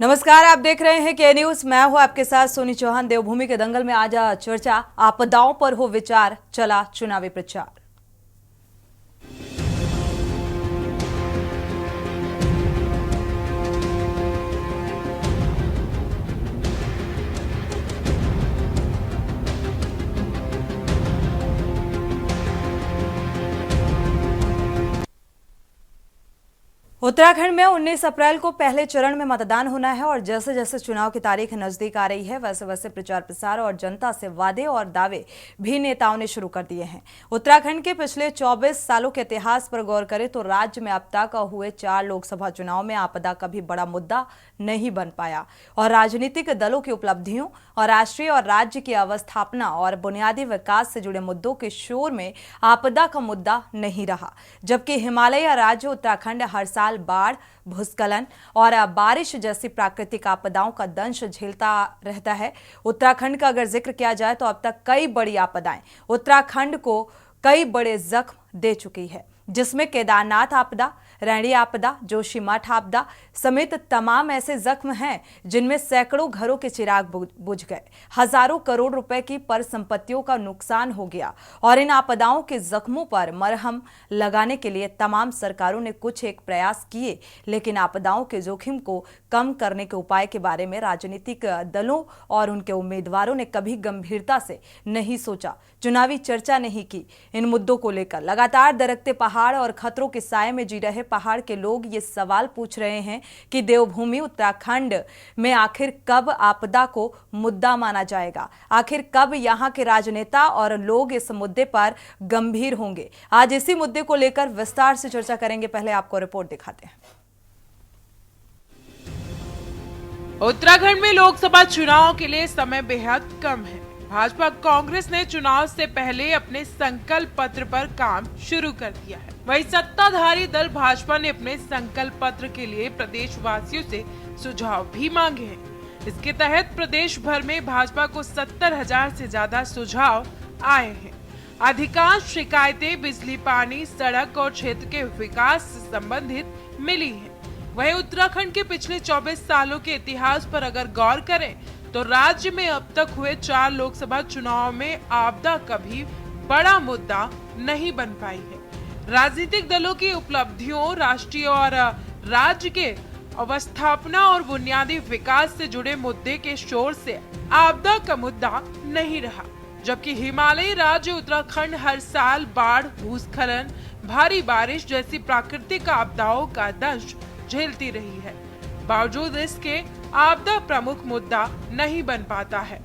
नमस्कार, आप देख रहे हैं के न्यूज। मैं हूं आपके साथ सोनी चौहान। देवभूमि के दंगल में आज चर्चा, आपदाओं पर हो विचार, चला चुनावी प्रचार। उत्तराखंड में 19 अप्रैल को पहले चरण में मतदान होना है और जैसे जैसे चुनाव की तारीख नजदीक आ रही है वैसे वैसे प्रचार प्रसार और जनता से वादे और दावे भी नेताओं ने शुरू कर दिए हैं। उत्तराखंड के पिछले 24 सालों के इतिहास पर गौर करें तो राज्य में अब तक हुए 4 लोकसभा चुनाव में आपदा कभी बड़ा मुद्दा नहीं बन पाया और राजनीतिक दलों की उपलब्धियों और राष्ट्रीय और राज्य की अवस्थापना और बुनियादी विकास से जुड़े मुद्दों के शोर में आपदा का मुद्दा नहीं रहा। जबकि हिमालय राज्य उत्तराखंड हर साल बाढ़, भूस्खलन और बारिश जैसी प्राकृतिक आपदाओं का दंश झेलता रहता है। उत्तराखंड का अगर जिक्र किया जाए तो अब तक कई बड़ी आपदाएं उत्तराखंड को कई बड़े जख्म दे चुकी है, जिसमें केदारनाथ आपदा, रैणी आपदा, जोशीमठ आपदा समेत तमाम ऐसे जख्म हैं जिनमें सैकड़ों घरों के चिराग बुझ गए, हजारों करोड़ रुपए की परिसंपत्तियों का नुकसान हो गया। और इन आपदाओं के जख्मों पर मरहम लगाने के लिए तमाम सरकारों ने कुछ एक प्रयास किए, लेकिन आपदाओं के जोखिम को कम करने के उपाय के बारे में राजनीतिक दलों और उनके उम्मीदवारों ने कभी गंभीरता से नहीं सोचा, चुनावी चर्चा नहीं की। इन मुद्दों को लेकर लगातार दरकते पहाड़ और खतरों के साए में जी रहे पहाड़ के लोग ये सवाल पूछ रहे हैं कि देवभूमि उत्तराखंड में आखिर कब आपदा को मुद्दा माना जाएगा, आखिर कब यहां के राजनेता और लोग इस मुद्दे पर गंभीर होंगे। आज इसी मुद्दे को लेकर विस्तार से चर्चा करेंगे। पहले आपको रिपोर्ट दिखाते हैं। उत्तराखंड में लोकसभा चुनाव के लिए समय बेहद कम है। भाजपा कांग्रेस ने चुनाव से पहले अपने संकल्प पत्र पर काम शुरू कर दिया है। वहीं सत्ताधारी दल भाजपा ने अपने संकल्प पत्र के लिए प्रदेशवासियों से सुझाव भी मांगे हैं। इसके तहत प्रदेश भर में भाजपा को 70,000 से ज्यादा सुझाव आए हैं। अधिकांश शिकायतें बिजली, पानी, सड़क और क्षेत्र के विकास से संबंधित मिली हैं। वहीं उत्तराखंड के पिछले 24 सालों के इतिहास पर अगर गौर करें तो राज्य में अब तक हुए 4 लोकसभा चुनाव में आपदा कभी बड़ा मुद्दा नहीं बन पाई है। राजनीतिक दलों की उपलब्धियों, राष्ट्रीय और राज्य के अवस्थापना और बुनियादी विकास से जुड़े मुद्दे के शोर से आपदा का मुद्दा नहीं रहा। जबकि हिमालयी राज्य उत्तराखंड हर साल बाढ़, भूस्खलन, भारी बारिश जैसी प्राकृतिक आपदाओं का दंश झेलती रही है। बावजूद इसके आपदा प्रमुख मुद्दा नहीं बन पाता है।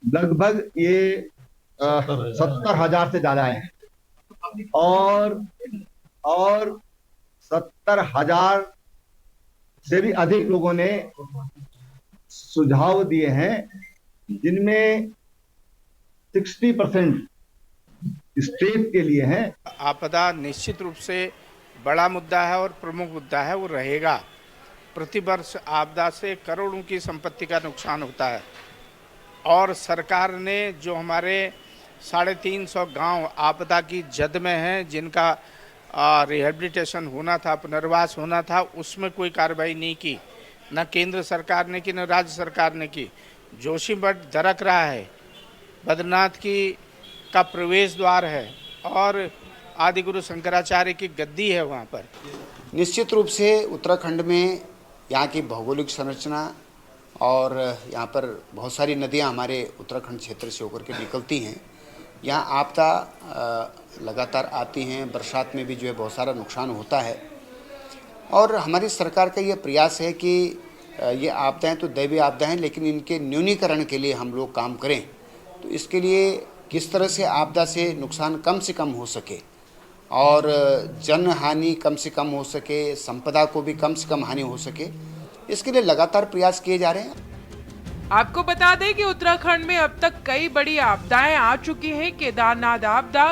लगभग ये 70,000 से ज्यादा है और 70,000 से भी अधिक लोगों ने सुझाव दिए हैं, जिनमें 60% स्टेट के लिए हैं। आपदा निश्चित रूप से बड़ा मुद्दा है और प्रमुख मुद्दा है, वो रहेगा। प्रतिवर्ष आपदा से करोड़ों की संपत्ति का नुकसान होता है और सरकार ने जो हमारे 350 गांव आपदा की जद में हैं, जिनका रिहेबिलिटेशन होना था, पुनर्वास होना था, उसमें कोई कार्रवाई नहीं की। न केंद्र सरकार ने की, न राज्य सरकार ने की। जोशीमठ दरक रहा है, बद्रीनाथ का प्रवेश द्वार है और आदि गुरु शंकराचार्य की गद्दी है वहाँ पर। निश्चित रूप से उत्तराखंड में यहाँ की भौगोलिक संरचना और यहाँ पर बहुत सारी नदियाँ हमारे उत्तराखंड क्षेत्र से होकर के निकलती हैं। यहाँ आपदा लगातार आती हैं, बरसात में भी जो है बहुत सारा नुकसान होता है और हमारी सरकार का ये प्रयास है कि ये आपदाएँ तो दैवीय आपदाएँ हैं, लेकिन इनके न्यूनीकरण के लिए हम लोग काम करें। तो इसके लिए किस तरह से आपदा से नुकसान कम से कम हो सके और जन हानि कम से कम हो सके, संपदा को भी कम से कम हानि हो सके, इसके लिए लगातार प्रयास किए जा रहे हैं। आपको बता दें कि उत्तराखंड में अब तक कई बड़ी आपदाएं आ चुकी हैं। केदारनाथ आपदा,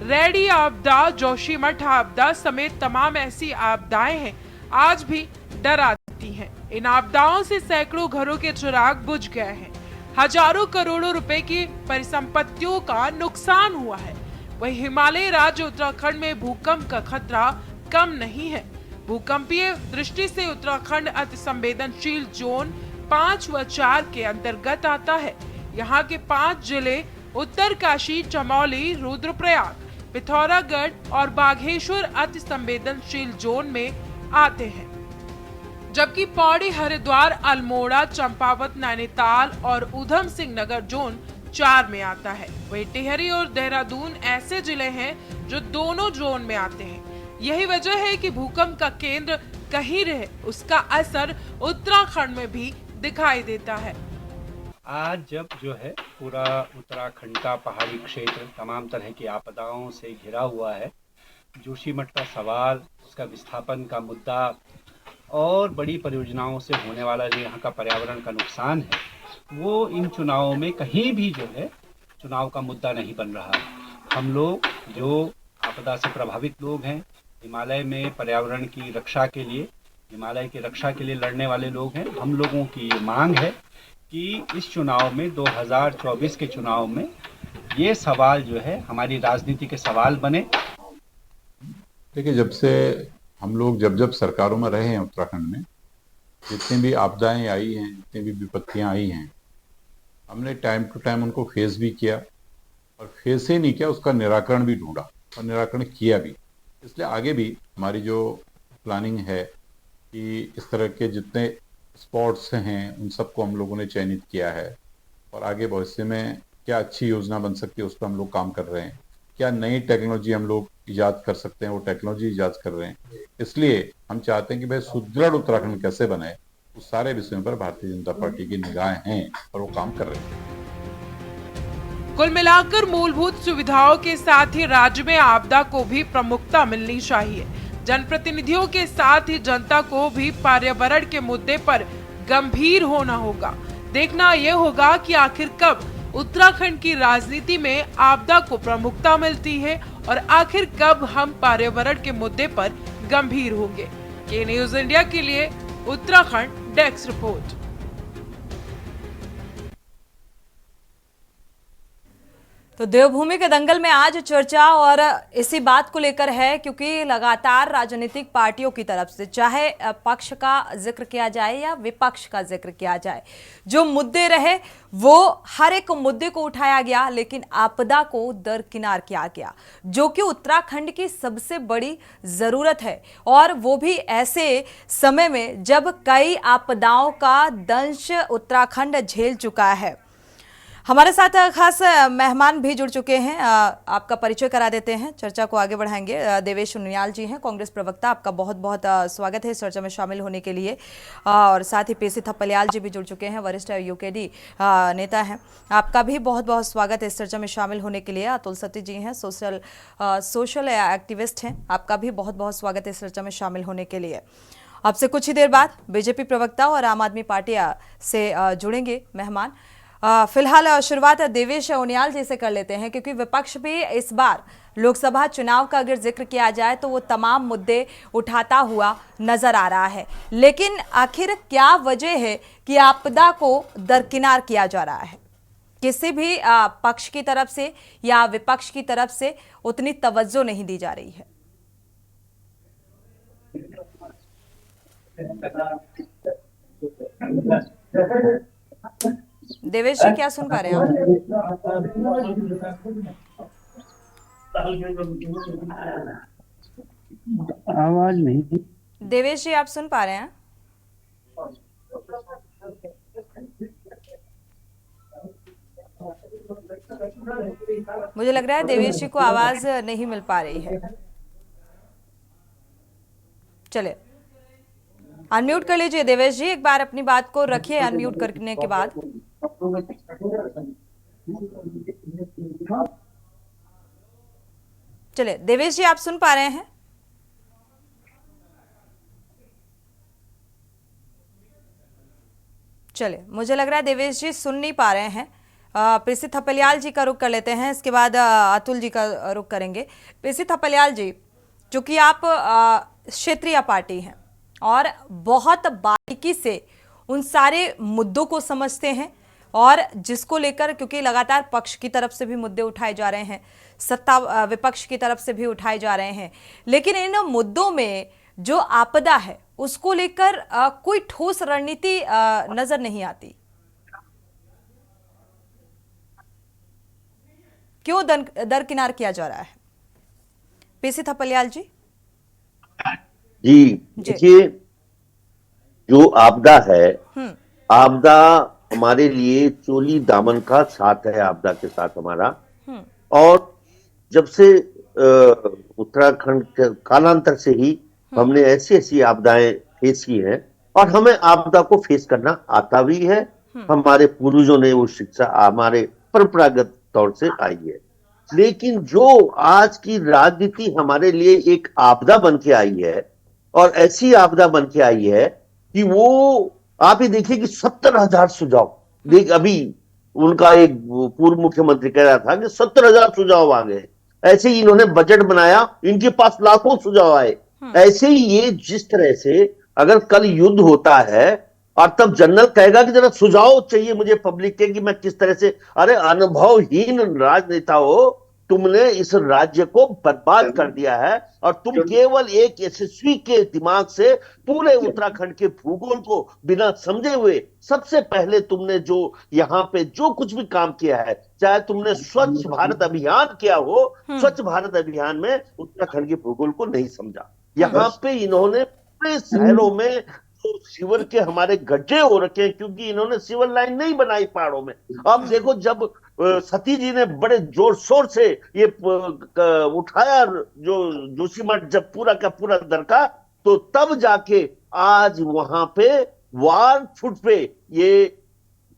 रैणी आपदा, जोशीमठ आपदा समेत तमाम ऐसी आपदाएं हैं आज भी डरा देती हैं। इन आपदाओं से सैकड़ों घरों के चिराग बुझ गए हैं, हजारों करोड़ों रुपए की परिसंपत्तियों का नुकसान हुआ है। वहीं हिमालय राज्य उत्तराखंड में भूकंप का खतरा कम नहीं है। भूकंपीय दृष्टि से उत्तराखंड अति संवेदनशील जोन 5 व 4 के अंतर्गत आता है। यहाँ के 5 जिले उत्तरकाशी, चमोली, रुद्रप्रयाग, पिथौरागढ़ और बागेश्वर अति संवेदनशील जोन में आते हैं, जबकि पौड़ी, हरिद्वार, अल्मोड़ा, चंपावत, नैनीताल और ऊधम सिंह नगर जोन 4 में आता है। वहीं टिहरी और देहरादून ऐसे जिले हैं जो दोनों जोन में आते हैं। यही वजह है कि भूकंप का केंद्र कहीं रहे, उसका असर उत्तराखंड में भी दिखाई देता है। आज जब जो है पूरा उत्तराखंड का पहाड़ी क्षेत्र तमाम तरह की आपदाओं से घिरा हुआ है, जोशीमठ का सवाल, उसका विस्थापन का मुद्दा और बड़ी परियोजनाओं से होने वाला जो यहाँ का पर्यावरण का नुकसान है, वो इन चुनावों में कहीं भी जो है चुनाव का मुद्दा नहीं बन रहा है। हम लोग जो आपदा से प्रभावित लोग हैं, हिमालय में पर्यावरण की रक्षा के लिए, हिमालय की रक्षा के लिए लड़ने वाले लोग हैं। हम लोगों की ये मांग है कि इस चुनाव में 2024 के चुनाव में ये सवाल जो है हमारी राजनीति के सवाल बने। देखिए, जब से हम लोग जब सरकारों में रहे हैं उत्तराखंड में, जितनी भी आपदाएं आई हैं, जितनी भी विपत्तियां आई हैं, हमने टाइम टू टाइम उनको फेस भी किया और फेस ही नहीं किया, उसका निराकरण भी ढूंढा और निराकरण किया भी। इसलिए आगे भी हमारी जो प्लानिंग है कि इस तरह के जितने स्पॉट्स हैं उन सबको हम लोगों ने चयनित किया है और आगे भविष्य में क्या अच्छी योजना बन सकती है उस पर हम लोग काम कर रहे हैं। क्या नई टेक्नोलॉजी हम लोग इजाद कर सकते हैं, वो टेक्नोलॉजी इजाद कर रहे हैं। इसलिए हम चाहते हैं कि भाई सुदृढ़ उत्तराखंड कैसे बने, उस सारे विषयों पर भारतीय जनता पार्टी की निगाहें हैं और वो काम कर रहे हैं। कुल मिलाकर मूलभूत सुविधाओं के साथ ही राज्य में आपदा को भी प्रमुखता मिलनी चाहिए। जनप्रतिनिधियों के साथ ही जनता को भी पर्यावरण के मुद्दे पर गंभीर होना होगा। देखना यह होगा कि आखिर कब उत्तराखंड की राजनीति में आपदा को प्रमुखता मिलती है और आखिर कब हम पर्यावरण के मुद्दे पर गंभीर होंगे। के न्यूज इंडिया के लिए उत्तराखंड डेस्क रिपोर्ट। तो देवभूमि के दंगल में आज चर्चा और इसी बात को लेकर है, क्योंकि लगातार राजनीतिक पार्टियों की तरफ से, चाहे पक्ष का जिक्र किया जाए या विपक्ष का जिक्र किया जाए, जो मुद्दे रहे वो हर एक मुद्दे को उठाया गया, लेकिन आपदा को दरकिनार किया गया, जो कि उत्तराखंड की सबसे बड़ी जरूरत है, और वो भी ऐसे समय में जब कई आपदाओं का दंश उत्तराखंड झेल चुका है। हमारे साथ खास मेहमान भी जुड़ चुके हैं, आपका परिचय करा देते हैं, चर्चा को आगे बढ़ाएंगे। देवेश उनियाल जी हैं, कांग्रेस प्रवक्ता, आपका बहुत बहुत स्वागत है इस चर्चा में शामिल होने के लिए। और साथ ही पीसी थपलियाल जी भी जुड़ चुके हैं, वरिष्ठ यूकेडी नेता हैं, आपका भी बहुत बहुत स्वागत है इस चर्चा में शामिल होने के लिए। अतुल सती जी हैं, सोशल एक्टिविस्ट हैं, आपका भी बहुत बहुत स्वागत है इस चर्चा में शामिल होने के लिए। आपसे कुछ ही देर बाद बीजेपी प्रवक्ता और आम आदमी पार्टी से जुड़ेंगे मेहमान। फिलहाल शुरुआत देवेश उनियाल जी से कर लेते हैं, क्योंकि विपक्ष भी इस बार लोकसभा चुनाव का अगर जिक्र किया जाए तो वो तमाम मुद्दे उठाता हुआ नजर आ रहा है, लेकिन आखिर क्या वजह है कि आपदा को दरकिनार किया जा रहा है? किसी भी पक्ष की तरफ से या विपक्ष की तरफ से उतनी तवज्जो नहीं दी जा रही है। देवेश जी, क्या सुन पा रहे हैं आप? आवाज नहीं। देवेश जी, आप सुन पा रहे हैं? मुझे लग रहा है देवेश जी को आवाज नहीं मिल पा रही है। चले, अनम्यूट कर लीजिए देवेश जी, एक बार अपनी बात को रखिए अनम्यूट करने के बाद। चले देवेश जी, आप सुन पा रहे हैं? चले, मुझे लग रहा है देवेश जी सुन नहीं पा रहे हैं। पीसी थपलियाल जी का रुख कर लेते हैं, इसके बाद अतुल जी का रुख करेंगे। पीसी थपलियाल जी, चूंकि आप क्षेत्रीय पार्टी हैं और बहुत बारीकी से उन सारे मुद्दों को समझते हैं, और जिसको लेकर, क्योंकि लगातार पक्ष की तरफ से भी मुद्दे उठाए जा रहे हैं, सत्ता विपक्ष की तरफ से भी उठाए जा रहे हैं, लेकिन इन मुद्दों में जो आपदा है उसको लेकर कोई ठोस रणनीति नजर नहीं आती। क्यों दरकिनार किया जा रहा है? पीसी थपलियाल जी। जी देखिए, जो आपदा है, आपदा हमारे लिए चोली दामन का साथ है, आपदा के साथ हमारा। और जब से उत्तराखंड के कालांतर से ही हमने ऐसी ऐसी आपदाएं फेस की हैं और हमें आपदा को फेस करना आता भी है। हमारे पूर्वजों ने वो शिक्षा हमारे परंपरागत तौर से आई है। लेकिन जो आज की राजनीति हमारे लिए एक आपदा बन के आई है और ऐसी आपदा बन के आई है कि वो आप ही देखिए कि 70,000 सुझाव, देख अभी उनका एक पूर्व मुख्यमंत्री कह रहा था कि 70,000 सुझाव आ गए। ऐसे ही इन्होंने बजट बनाया, इनके पास लाखों सुझाव आए। ऐसे ही ये जिस तरह से अगर कल युद्ध होता है और तब जनरल कहेगा कि जरा सुझाव चाहिए मुझे पब्लिक के कि मैं किस तरह से, अरे अनुभवहीन राजनेता हो, तुमने इस राज्य को बर्बाद कर दिया है और तुम केवल एक यशस्वी के दिमाग से पूरे उत्तराखंड के भूगोल को बिना समझे हुए सबसे पहले तुमने जो यहाँ पे जो कुछ भी काम किया है, चाहे तुमने स्वच्छ भारत अभियान किया हो, स्वच्छ भारत अभियान में उत्तराखंड के भूगोल को नहीं समझा। यहाँ पे इन्होंने पूरे शहरों में तो सीवर के हमारे गड्ढे हो रखे हैं क्योंकि इन्होंने सीवर लाइन नहीं बनाई पहाड़ों में। अब देखो, जब सती जी ने बड़े जोर शोर से ये उठाया जो जोशीमठ जब पूरा का पूरा दरका, तो तब जाके आज वहां पे 1 फुट पे ये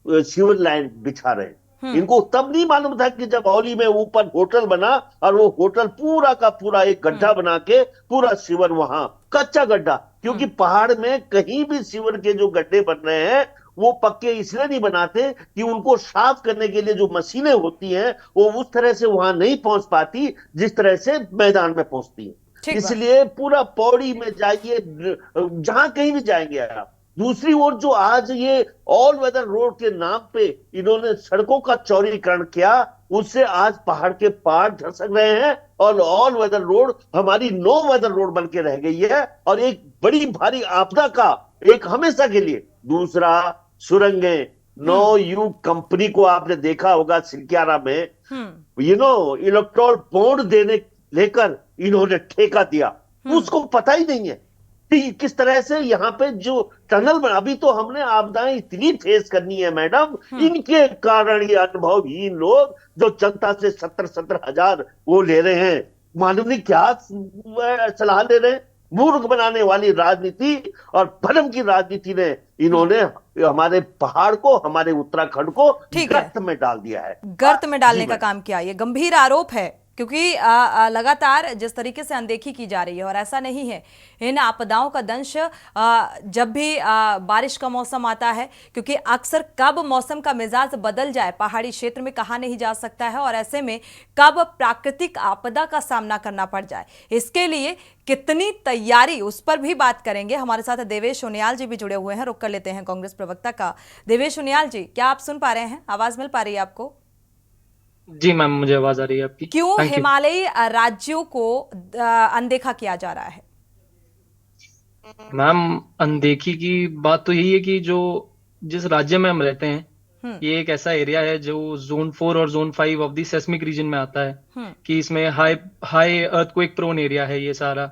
सीवर लाइन बिछा रहे हैं। इनको तब नहीं मालूम था कि जब औली में ऊपर होटल बना और वो होटल पूरा का पूरा एक गड्ढा बना के पूरा सीवर वहां कच्चा गड्ढा, क्योंकि पहाड़ में कहीं भी सीवर के जो गड्ढे बन रहे हैं वो पक्के इसलिए नहीं बनाते कि उनको साफ करने के लिए जो मशीनें होती हैं वो उस तरह से वहां नहीं पहुंच पाती जिस तरह से मैदान में पहुंचती है। इसलिए पूरा पौड़ी में जाइए, जहां कहीं भी जाएंगे आप। दूसरी ओर जो आज ये ऑल वेदर रोड के नाम पे इन्होंने सड़कों का चौड़ीकरण किया, उससे आज पहाड़ के पहाड़ धसक रहे हैं और ऑल वेदर रोड हमारी नो वेदर रोड बन के रह गई है और एक बड़ी भारी आपदा का एक हमेशा के लिए। दूसरा, सुरंगें, नो यू कंपनी को आपने देखा होगा सिलक्यारा में, इलेक्ट्रोल बॉन्ड देने लेकर इन्होंने ठेका दिया, उसको पता ही नहीं है कि किस तरह से यहाँ पे जो टनल बना। अभी तो हमने आपदाएं इतनी फेस करनी है मैडम, इनके कारण ये अनुभवहीन लोग जो जनता से 70,000 वो ले रहे हैं, मालूम नहीं क्या सलाह ले रहे हैं। मूर्ख बनाने वाली राजनीति और भ्रम की राजनीति ने इन्होंने हमारे पहाड़ को, हमारे उत्तराखंड को गर्त में डाल दिया है, गर्त में डालने का काम किया। ये गंभीर आरोप है क्योंकि लगातार जिस तरीके से अनदेखी की जा रही है, और ऐसा नहीं है, इन आपदाओं का दंश जब भी बारिश का मौसम आता है, क्योंकि अक्सर कब मौसम का मिजाज बदल जाए पहाड़ी क्षेत्र में कहा नहीं जा सकता है, और ऐसे में कब प्राकृतिक आपदा का सामना करना पड़ जाए, इसके लिए कितनी तैयारी, उस पर भी बात करेंगे। हमारे साथ देवेश उनियाल जी भी जुड़े हुए हैं, रुक कर लेते हैं कांग्रेस प्रवक्ता का। देवेश उनियाल जी, क्या आप सुन पा रहे हैं? आवाज मिल पा रही है आपको? जी मैम, मुझे आवाज आ रही है आपकी। क्यों हिमालयी राज्यों को अनदेखा किया जा रहा है? मैम, अनदेखी की बात तो यही है कि जो जिस राज्य में हम रहते हैं, ये एक ऐसा एरिया है जो जोन 4 और zone 5 of the seismic region में आता है, कि इसमें हाई अर्थक्वेक प्रोन एरिया है ये सारा।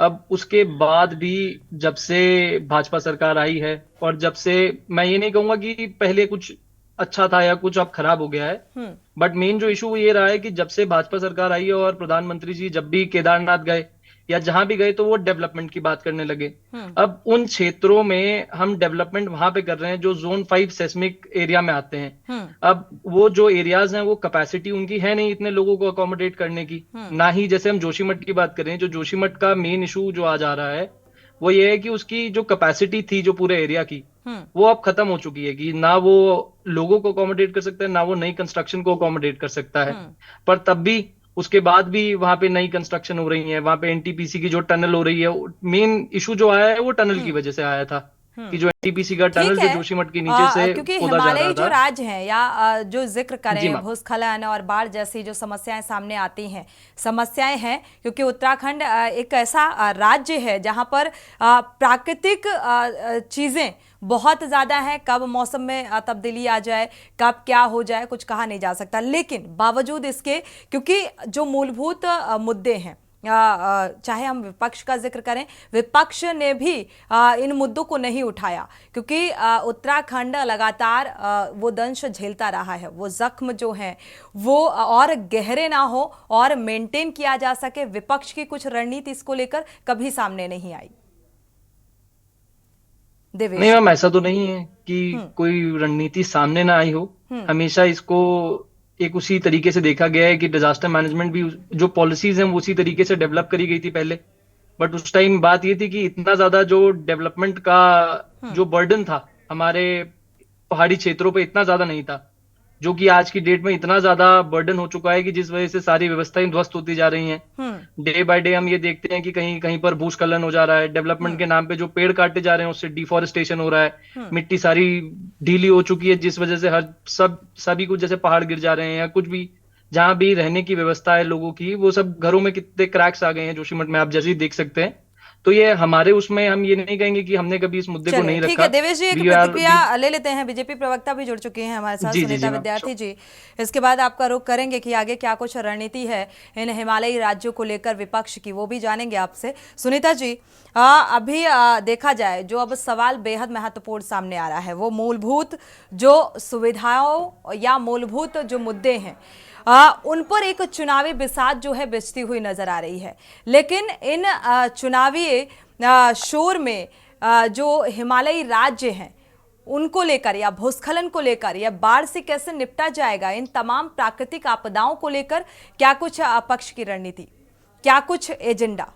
अब उसके बाद भी जब से भाजपा सरकार आई है, और जब से, मैं ये नहीं कहूंगा कि पहले कुछ अच्छा था या कुछ अब खराब हो गया है, बट मेन जो इशू ये रहा है कि जब से भाजपा सरकार आई है और प्रधानमंत्री जी जब भी केदारनाथ गए या जहां भी गए तो वो डेवलपमेंट की बात करने लगे। अब उन क्षेत्रों में हम डेवलपमेंट वहां पे कर रहे हैं जो जोन 5 सेस्मिक एरिया में आते हैं। अब वो जो एरियाज हैं वो कैपेसिटी उनकी है नहीं इतने लोगों को अकोमोडेट करने की, ना ही जैसे हम जोशीमठ की बात करें, जो जोशीमठ का मेन इशू जो आज आ रहा है वो ये है कि उसकी जो कैपेसिटी थी जो पूरे एरिया की, वो अब खत्म हो चुकी है कि ना वो लोगों को अकोमोडेट कर सकता है, ना वो नई कंस्ट्रक्शन को अकोमोडेट कर सकता है। पर तब भी, उसके बाद भी वहां पे नई कंस्ट्रक्शन हो रही है, वहां पे एनटीपीसी की जो टनल हो रही है, मेन इशू जो आया है वो टनल की वजह से आया था। कि जो एनटीपीसी का टनल ठीक जो है। जोशीमठ के नीचे से क्योंकि खोदा जा हिमालयी रहा जो था। राज्य हैं या जो जिक्र जी करें मैम। भूस्खलन और बाढ़ जैसी जो समस्याएं सामने आती हैं, समस्याएं हैं क्योंकि उत्तराखंड एक ऐसा राज्य है जहां पर प्राकृतिक चीजें बहुत ज्यादा हैं। कब मौसम में तब्दीली आ जाए, कब क्या हो जाए, कुछ कहा नहीं जा सकता। लेकिन बावजूद इसके, क्योंकि जो मूलभूत मुद्दे हैं, चाहे हम विपक्ष का जिक्र करें, विपक्ष ने भी इन मुद्दों को नहीं उठाया क्योंकि उत्तराखंड लगातार वो दंश झेलता रहा है। वो जख्म जो हैं वो और गहरे ना हो और मेंटेन किया जा सके, विपक्ष की कुछ रणनीति इसको लेकर कभी सामने नहीं आई। देवेश। नहीं मैम, ऐसा तो नहीं है कि कोई रणनीति सामने ना आई हो। हमेशा इसको एक उसी तरीके से देखा गया है कि डिजास्टर मैनेजमेंट भी जो पॉलिसीज हैं वो उसी तरीके से डेवलप करी गई थी पहले। बट उस टाइम बात ये थी कि इतना ज्यादा जो डेवलपमेंट का जो बर्डन था हमारे पहाड़ी क्षेत्रों पे इतना ज्यादा नहीं था, जो कि आज की डेट में इतना ज्यादा बर्डन हो चुका है कि जिस वजह से सारी व्यवस्थाएं ध्वस्त होती जा रही हैं। डे बाय डे हम ये देखते हैं कि कहीं कहीं पर भूस्खलन हो जा रहा है, डेवलपमेंट के नाम पे जो पेड़ काटे जा रहे हैं उससे डिफॉरेस्टेशन हो रहा है, मिट्टी सारी ढीली हो चुकी है जिस वजह से सभी कुछ जैसे पहाड़ गिर जा रहे हैं या कुछ भी जहां भी रहने की व्यवस्था है लोगों की, वो सब घरों में कितने क्रैक्स आ गए हैं जोशीमठ में, आप जैसे ही देख सकते हैं। तो ये हमारे उसमें हम ये नहीं कहेंगे कि हमने कभी इस मुद्दे को नहीं रखा। ठीक है देवेश जी, एक प्रतिक्रिया ले लेते हैं। बीजेपी प्रवक्ता भी जुड़ चुके हैं हमारे साथ, सुनीता विद्यार्थी जी। इसके बाद आपका रुख करेंगे कि आगे क्या कुछ रणनीति है इन हिमालयी राज्यों को लेकर विपक्ष की, वो भी जानेंगे आपसे। सुनीता जी, अभी देखा जाए जो अब सवाल बेहद महत्वपूर्ण सामने आ रहा है वो मूलभूत जो सुविधाओं या मूलभूत जो मुद्दे हैं उन पर एक चुनावी बिसात जो है बिछती हुई नजर आ रही है। लेकिन इन चुनावी शोर में जो हिमालयी राज्य हैं उनको लेकर या भूस्खलन को लेकर या बाढ़ से कैसे निपटा जाएगा, इन तमाम प्राकृतिक आपदाओं को लेकर क्या कुछ पक्ष की रणनीति, क्या कुछ एजेंडा?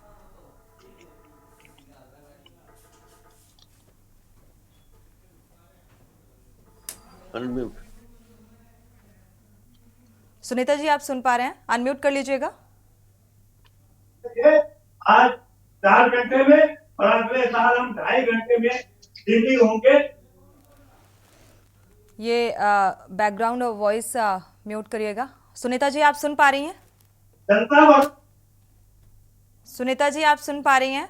सुनीता जी, आप सुन पा रहे हैं? अनम्यूट कर लीजिएगा। आज 4 घंटे में और अगले साल हम 2.5 घंटे में दिल्ली होंगे। ये बैकग्राउंड वॉइस म्यूट करिएगा। सुनीता जी, आप सुन पा रही हैं? सुनीता जी, आप सुन पा रही हैं?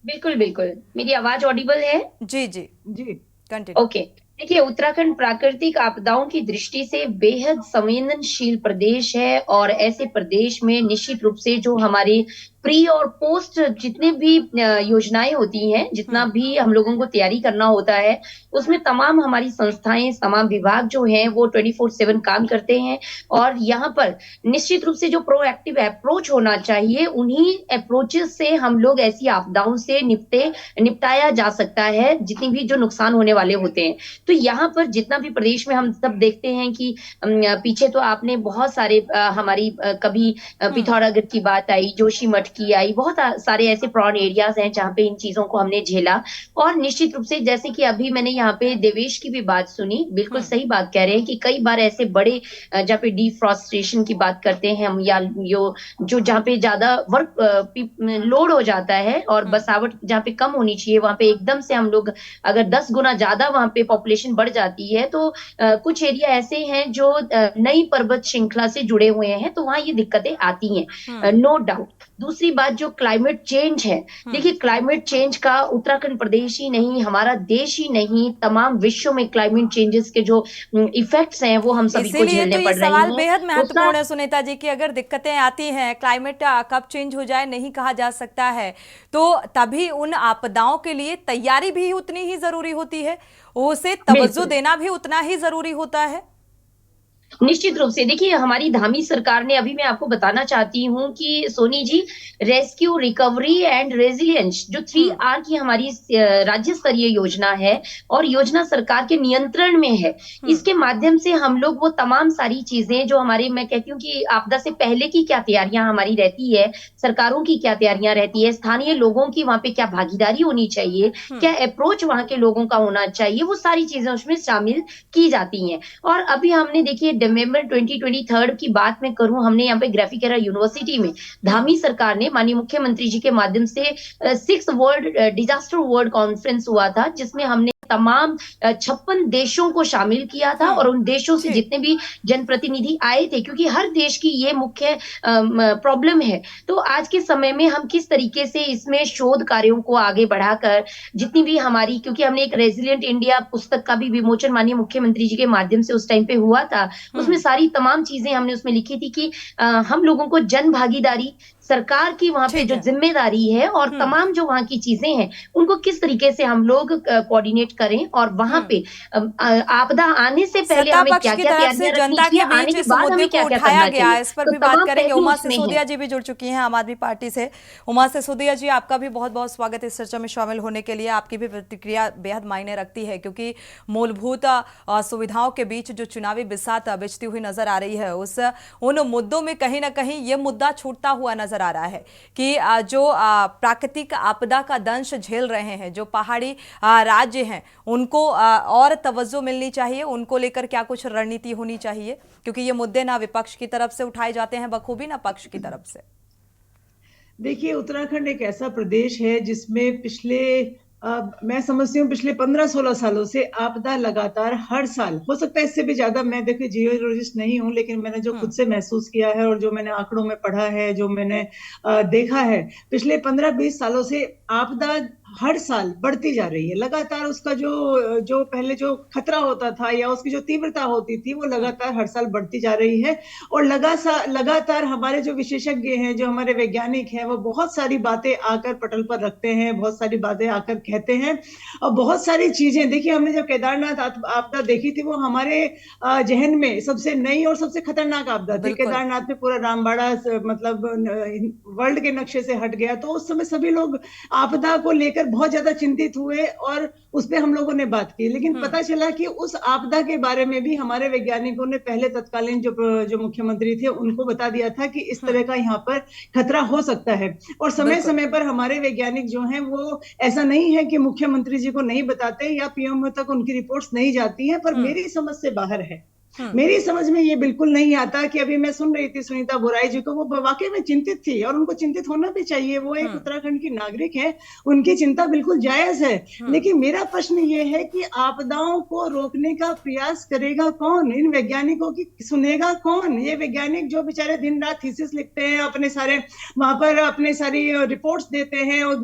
बिल्कुल बिल्कुल, मेरी आवाज ऑडिबल है? जी जी जी, कंटिन्यू। ओके, देखिए उत्तराखंड प्राकृतिक आपदाओं की दृष्टि से बेहद संवेदनशील प्रदेश है और ऐसे प्रदेश में निश्चित रूप से जो हमारे प्री और पोस्ट जितने भी योजनाएं होती हैं, जितना भी हम लोगों को तैयारी करना होता है, उसमें तमाम हमारी संस्थाएं, तमाम विभाग जो हैं वो 24/7 काम करते हैं। और यहाँ पर निश्चित रूप से जो प्रोएक्टिव अप्रोच होना चाहिए, उन्हीं अप्रोचेस से हम लोग ऐसी आपदाओं से निपटाया जा सकता है जितनी भी जो नुकसान होने वाले होते हैं। तो यहाँ पर जितना भी प्रदेश में हम सब देखते हैं कि पीछे तो आपने बहुत सारे हमारी कभी पिथौरागढ़ की बात आई, जोशीमठ की आई, बहुत सारे ऐसे प्रॉन एरियाज हैं जहाँ पे इन चीजों को हमने झेला। और निश्चित रूप से जैसे कि अभी मैंने यहाँ पे देवेश की भी बात सुनी, बिल्कुल सही बात कह रहे हैं कि कई बार ऐसे बड़े जहाँ पे डिफ्रॉस्ट्रेशन की बात करते हैं हम, या जो जहाँ पे ज्यादा वर्क लोड हो जाता है और बसावट जहाँ पे कम होनी चाहिए, वहां पे एकदम से हम लोग अगर 10 गुना ज्यादा वहां पे पॉपुलेशन बढ़ जाती है तो कुछ एरिया ऐसे हैं जो नई पर्वत श्रृंखला से जुड़े हुए हैं, तो वहां ये दिक्कतें आती हैं, नो डाउट। दूसरी बात जो क्लाइमेट चेंज है, देखिए क्लाइमेट चेंज का उत्तराखंड प्रदेश ही नहीं, हमारा देश ही नहीं, तमाम विश्व में क्लाइमेट चेंजेस के जो इफेक्ट्स हैं वो हम सभी को झेलने पड़ रहे हैं। सवाल बेहद महत्वपूर्ण है सुनीता जी कि अगर दिक्कतें आती हैं, क्लाइमेट कब चेंज हो जाए नहीं कहा जा सकता है, तो तभी उन आपदाओं के लिए तैयारी भी उतनी ही जरूरी होती है, उसे तवज्जो देना भी उतना ही जरूरी होता है। निश्चित रूप से देखिए हमारी धामी सरकार ने, अभी मैं आपको बताना चाहती हूँ कि Soni ji, rescue, recovery and resilience जो 3R की हमारी राज्य स्तरीय योजना है और योजना सरकार के नियंत्रण में है। इसके माध्यम से हम लोग वो तमाम सारी चीजें जो हमारे, मैं कहती हूँ कि आपदा से पहले की क्या तैयारियां हमारी रहती है, सरकारों की क्या तैयारियां रहती है, स्थानीय लोगों की वहां पे क्या भागीदारी होनी चाहिए, क्या अप्रोच वहां के लोगों का होना चाहिए, वो सारी चीजें उसमें शामिल की जाती हैं। और अभी हमने देखिए नवंबर 2023 की बात मैं करूं, हमने यहाँ पे ग्राफिकेरा यूनिवर्सिटी में धामी सरकार ने माननीय मुख्यमंत्री जी के माध्यम से 6 वर्ल्ड डिजास्टर वर्ल्ड कॉन्फ्रेंस हुआ था, जिसमें हमने तमाम 56 देशों को शामिल किया था और उन देशों से जितने भी जनप्रतिनिधि आए थे, क्योंकि हर देश की ये मुख्य प्रॉब्लम है। तो आज के समय में हम किस तरीके से इसमें शोध कार्यों को आगे बढ़ाकर जितनी भी हमारी, क्योंकि हमने एक रेजिलिएंट इंडिया पुस्तक का भी विमोचन माननीय मुख्यमंत्री जी के माध्यम से उस टाइम पे हुआ था, उसमें सारी तमाम चीजें हमने उसमें लिखी थी कि हम लोगों को जन भागीदारी, सरकार की वहां पे जो जिम्मेदारी है और तमाम जो वहां की चीजें हैं उनको किस तरीके से हम लोग कोऑर्डिनेट करें और वहां पे आपदा आने से पहले हमें क्या-क्या तैयारियां जनता के आने बीच के इस बाद मुद्दे हमें को क्या-क्या उठाया करना गया, चाहिए। इस पर तो भी बात तमाम करेंगे। पहलू उमा उसमें हैं। सिसोदिया जी भी जुड़ चुकी हैं आम आदमी पार्टी से। उमा सिसोदिया जी, आपका भी बहुत बहुत स्वागत है इस चर्चा में शामिल होने के लिए। आपकी भी प्रतिक्रिया बेहद मायने रखती है, क्योंकि मूलभूत सुविधाओं के बीच जो चुनावी बिसात बिछती हुई नजर आ रही है, उन मुद्दों में कहीं ना कहीं ये मुद्दा छूटता हुआ नजर आ रहा है कि जो प्राकृतिक आपदा का दंश झेल रहे हैं, जो पहाड़ी राज्य हैं, उनको और तवज्जो मिलनी चाहिए, उनको लेकर क्या कुछ रणनीति होनी चाहिए, क्योंकि ये मुद्दे ना विपक्ष की तरफ से उठाए जाते हैं बखूबी, ना पक्ष की तरफ से। देखिए, उत्तराखंड एक ऐसा प्रदेश है जिसमें मैं समझती हूँ पिछले 15-16 सालों से आपदा लगातार हर साल, हो सकता है इससे भी ज्यादा, मैं देखिए जियोलॉजिस्ट नहीं हूँ, लेकिन मैंने जो खुद से महसूस किया है और जो मैंने आंकड़ों में पढ़ा है, जो मैंने देखा है, पिछले 15-20 सालों से आपदा हर साल बढ़ती जा रही है। लगातार उसका जो पहले जो खतरा होता था या उसकी जो तीव्रता होती थी, वो लगातार हर साल बढ़ती जा रही है। और लगातार हमारे जो विशेषज्ञ हैं, जो हमारे वैज्ञानिक हैं, वो बहुत सारी बातें आकर पटल पर रखते हैं, बहुत सारी बातें आकर कहते हैं और बहुत सारी चीजें। देखिए, हमने जब केदारनाथ आपदा देखी थी, वो हमारे जहन में सबसे नई और सबसे खतरनाक आपदा थी। केदारनाथ में पूरा रामबाड़ा मतलब वर्ल्ड के नक्शे से हट गया, तो उस समय सभी लोग आपदा को लेकर बहुत ज्यादा चिंतित हुए और उस पे हम लोगों ने बात की। लेकिन पता चला कि उस आपदा के बारे में भी हमारे वैज्ञानिकों ने पहले तत्कालीन जो मुख्यमंत्री थे उनको बता दिया था कि इस तरह का यहाँ पर खतरा हो सकता है। और समय समय पर हमारे वैज्ञानिक जो हैं, वो ऐसा नहीं है कि मुख्यमंत्री जी को नहीं बताते या पीएमओ तक उनकी रिपोर्ट्स नहीं जाती हैं, पर मेरी समझ से बाहर है। मेरी समझ में ये बिल्कुल नहीं आता कि अभी मैं सुन रही थी सुनीता बुराई जी को, वो वाकई में चिंतित थी और उनको चिंतित होना भी चाहिए। वो एक उत्तराखंड की नागरिक है, उनकी चिंता बिल्कुल जायज है। लेकिन मेरा प्रश्न ये है कि आपदाओं को रोकने का प्रयास करेगा कौन? इन वैज्ञानिकों की सुनेगा कौन? ये वैज्ञानिक जो बेचारे दिन रात थीसिस लिखते हैं, अपने सारे वहां पर अपने सारी रिपोर्ट्स देते हैं और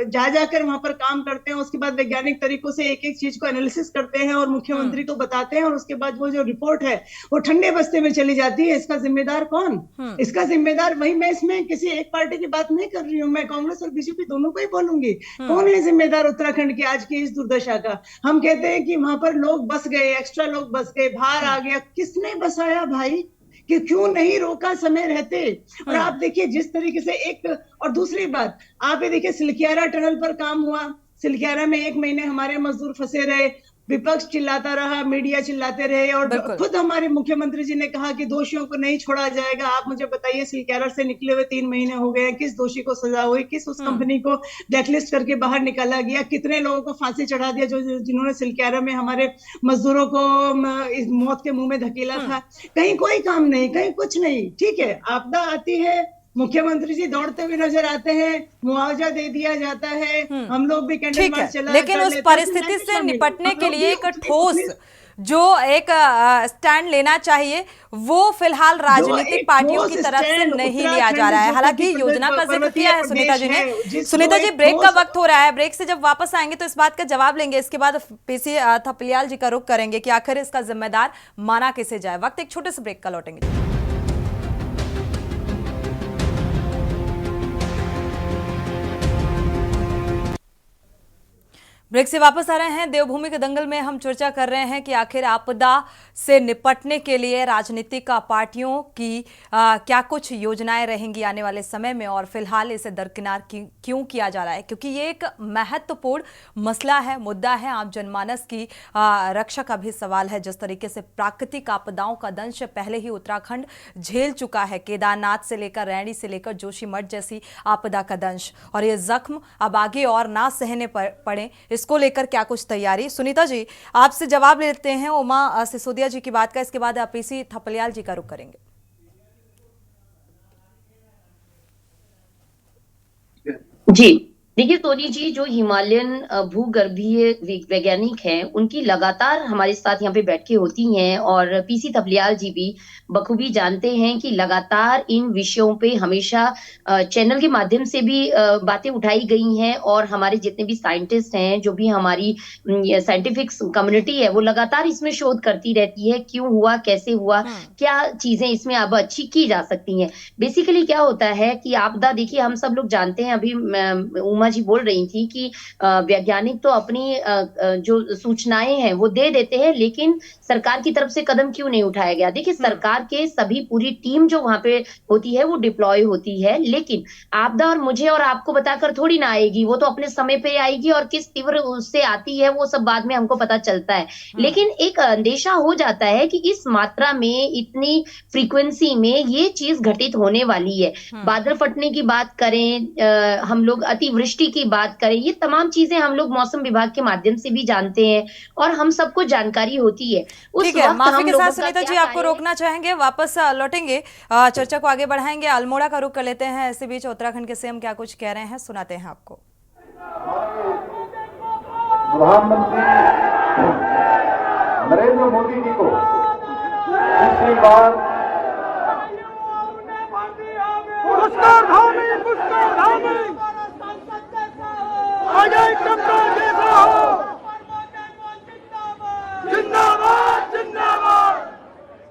जाकर वहां पर काम करते हैं, उसके बाद वैज्ञानिक तरीकों से एक एक चीज को एनालिसिस करते हैं और मुख्यमंत्री को बताते हैं, और उसके बाद वो जो रिपोर्ट है वो ठंडे बस्ते में चली जाती है। इसका जिम्मेदार कौन? इसका जिम्मेदार वही, मैं इसमें किसी एक पार्टी की बात नहीं कर रही हूँ, मैं कांग्रेस और बीजेपी दोनों को ही बोलूंगी। कौन है जिम्मेदार उत्तराखंड की आज की इस दुर्दशा का? हम कहते हैं कि वहां पर लोग बस गए, एक्स्ट्रा लोग बस गए, बाहर आ गया। किसने बसाया भाई? कि क्यों नहीं रोका समय रहते? और आप देखिए जिस तरीके से और दूसरी बात, आप ये देखिए सिलकियारा टनल पर काम हुआ, सिलकियारा में 1 महीने हमारे मजदूर फंसे रहे, विपक्ष चिल्लाता रहा, मीडिया चिल्लाते रहे और खुद हमारे मुख्यमंत्री जी ने कहा कि दोषियों को नहीं छोड़ा जाएगा। आप मुझे बताइए, सिलक्यारा से निकले हुए 3 महीने हो गए हैं, किस दोषी को सजा हुई? किस उस कंपनी को ब्लैकलिस्ट करके बाहर निकाला गया? कितने लोगों को फांसी चढ़ा दिया जिन्होंने सिलक्यारा में हमारे मजदूरों को इस मौत के मुंह में धकेला था? कहीं कोई काम नहीं, कहीं कुछ नहीं। ठीक है, आपदा आती है, मुख्यमंत्री जी दौड़ते हुए नजर आते हैं, मुआवजा दे दिया जाता है, हम लोग भी कैंडल मार्च चला, लेकिन उस परिस्थिति से निपटने के लिए एक ठोस जो एक स्टैंड लेना चाहिए, वो फिलहाल राजनीतिक पार्टियों की तरफ से नहीं लिया जा रहा है। हालांकि योजना का जिक्र किया है सुनीता जी ने। सुनीता जी, ब्रेक का वक्त हो रहा है, ब्रेक से जब वापस आएंगे तो इस बात का जवाब लेंगे। इसके बाद पीसी थपलियाल जी का रुख करेंगे कि आखिर इसका जिम्मेदार माना किसे जाए। वक्त एक छोटे से ब्रेक का, लौटेंगे। ब्रेक से वापस आ रहे हैं। देवभूमि के दंगल में हम चर्चा कर रहे हैं कि आखिर आपदा से निपटने के लिए राजनीतिक पार्टियों की क्या कुछ योजनाएं रहेंगी आने वाले समय में, और फिलहाल इसे दरकिनार क्यों किया जा रहा है, क्योंकि ये एक महत्वपूर्ण मसला है, मुद्दा है। आम जनमानस की रक्षा का भी सवाल है। जिस तरीके से प्राकृतिक आपदाओं का दंश पहले ही उत्तराखंड झेल चुका है, केदारनाथ से लेकर रैणी से लेकर जोशीमठ जैसी आपदा का दंश, और ये जख्म अब आगे और ना सहने पड़े, इसको लेकर क्या कुछ तैयारी? सुनीता जी, आपसे जवाब लेते हैं उमा सिसोदिया जी की बात का, इसके बाद आप पीसी थपलियाल जी का रुख करेंगे। जी देखिए सोनी जी, जो हिमालयन भूगर्भीय वैज्ञानिक हैं उनकी लगातार हमारे साथ यहाँ पे बैठ के होती हैं, और पीसी थपलियाल जी भी बखूबी जानते हैं कि लगातार इन विषयों पे हमेशा चैनल के माध्यम से भी बातें उठाई गई हैं, और हमारे जितने भी साइंटिस्ट हैं, जो भी हमारी साइंटिफिक कम्युनिटी है, वो लगातार इसमें शोध करती रहती है, क्यों हुआ, कैसे हुआ, क्या चीजें इसमें अब अच्छी की जा सकती हैं। बेसिकली क्या होता है कि आपदा, देखिए हम सब लोग जानते हैं, अभी उमा जी बोल रही थी कि वैज्ञानिक तो अपनी जो सूचनाएं हैं वो दे देते हैं, लेकिन सरकार की तरफ से कदम क्यों नहीं उठाया गया। देखिए सरकार के सभी पूरी टीम जो वहां पे होती है वो डिप्लॉय होती है, लेकिन आपदा और मुझे और आपको बताकर थोड़ी ना आएगी, वो तो अपने समय पे आएगी, और किस तीव्र उससे आती है वो सब बाद में हमको पता चलता है। लेकिन एक अंदेशा हो जाता है कि इस मात्रा में, इतनी फ्रीक्वेंसी में ये चीज घटित होने वाली है। बादल फटने की बात करें, हम लोग अतिवृष्टि की बात करें, ये तमाम चीजें हम लोग मौसम विभाग के माध्यम से भी जानते हैं और हम सबको जानकारी होती है। ठीक है, माफी के साथ सुनीता जी आपको रोकना चाहेंगे, वापस लौटेंगे, चर्चा को आगे बढ़ाएंगे। अल्मोड़ा का रुख कर लेते हैं। इसी बीच उत्तराखंड के सीएम क्या कुछ कह रहे हैं, सुनाते हैं आपको। प्रधानमंत्री नरेंद्र मोदी जी को तीसरी बार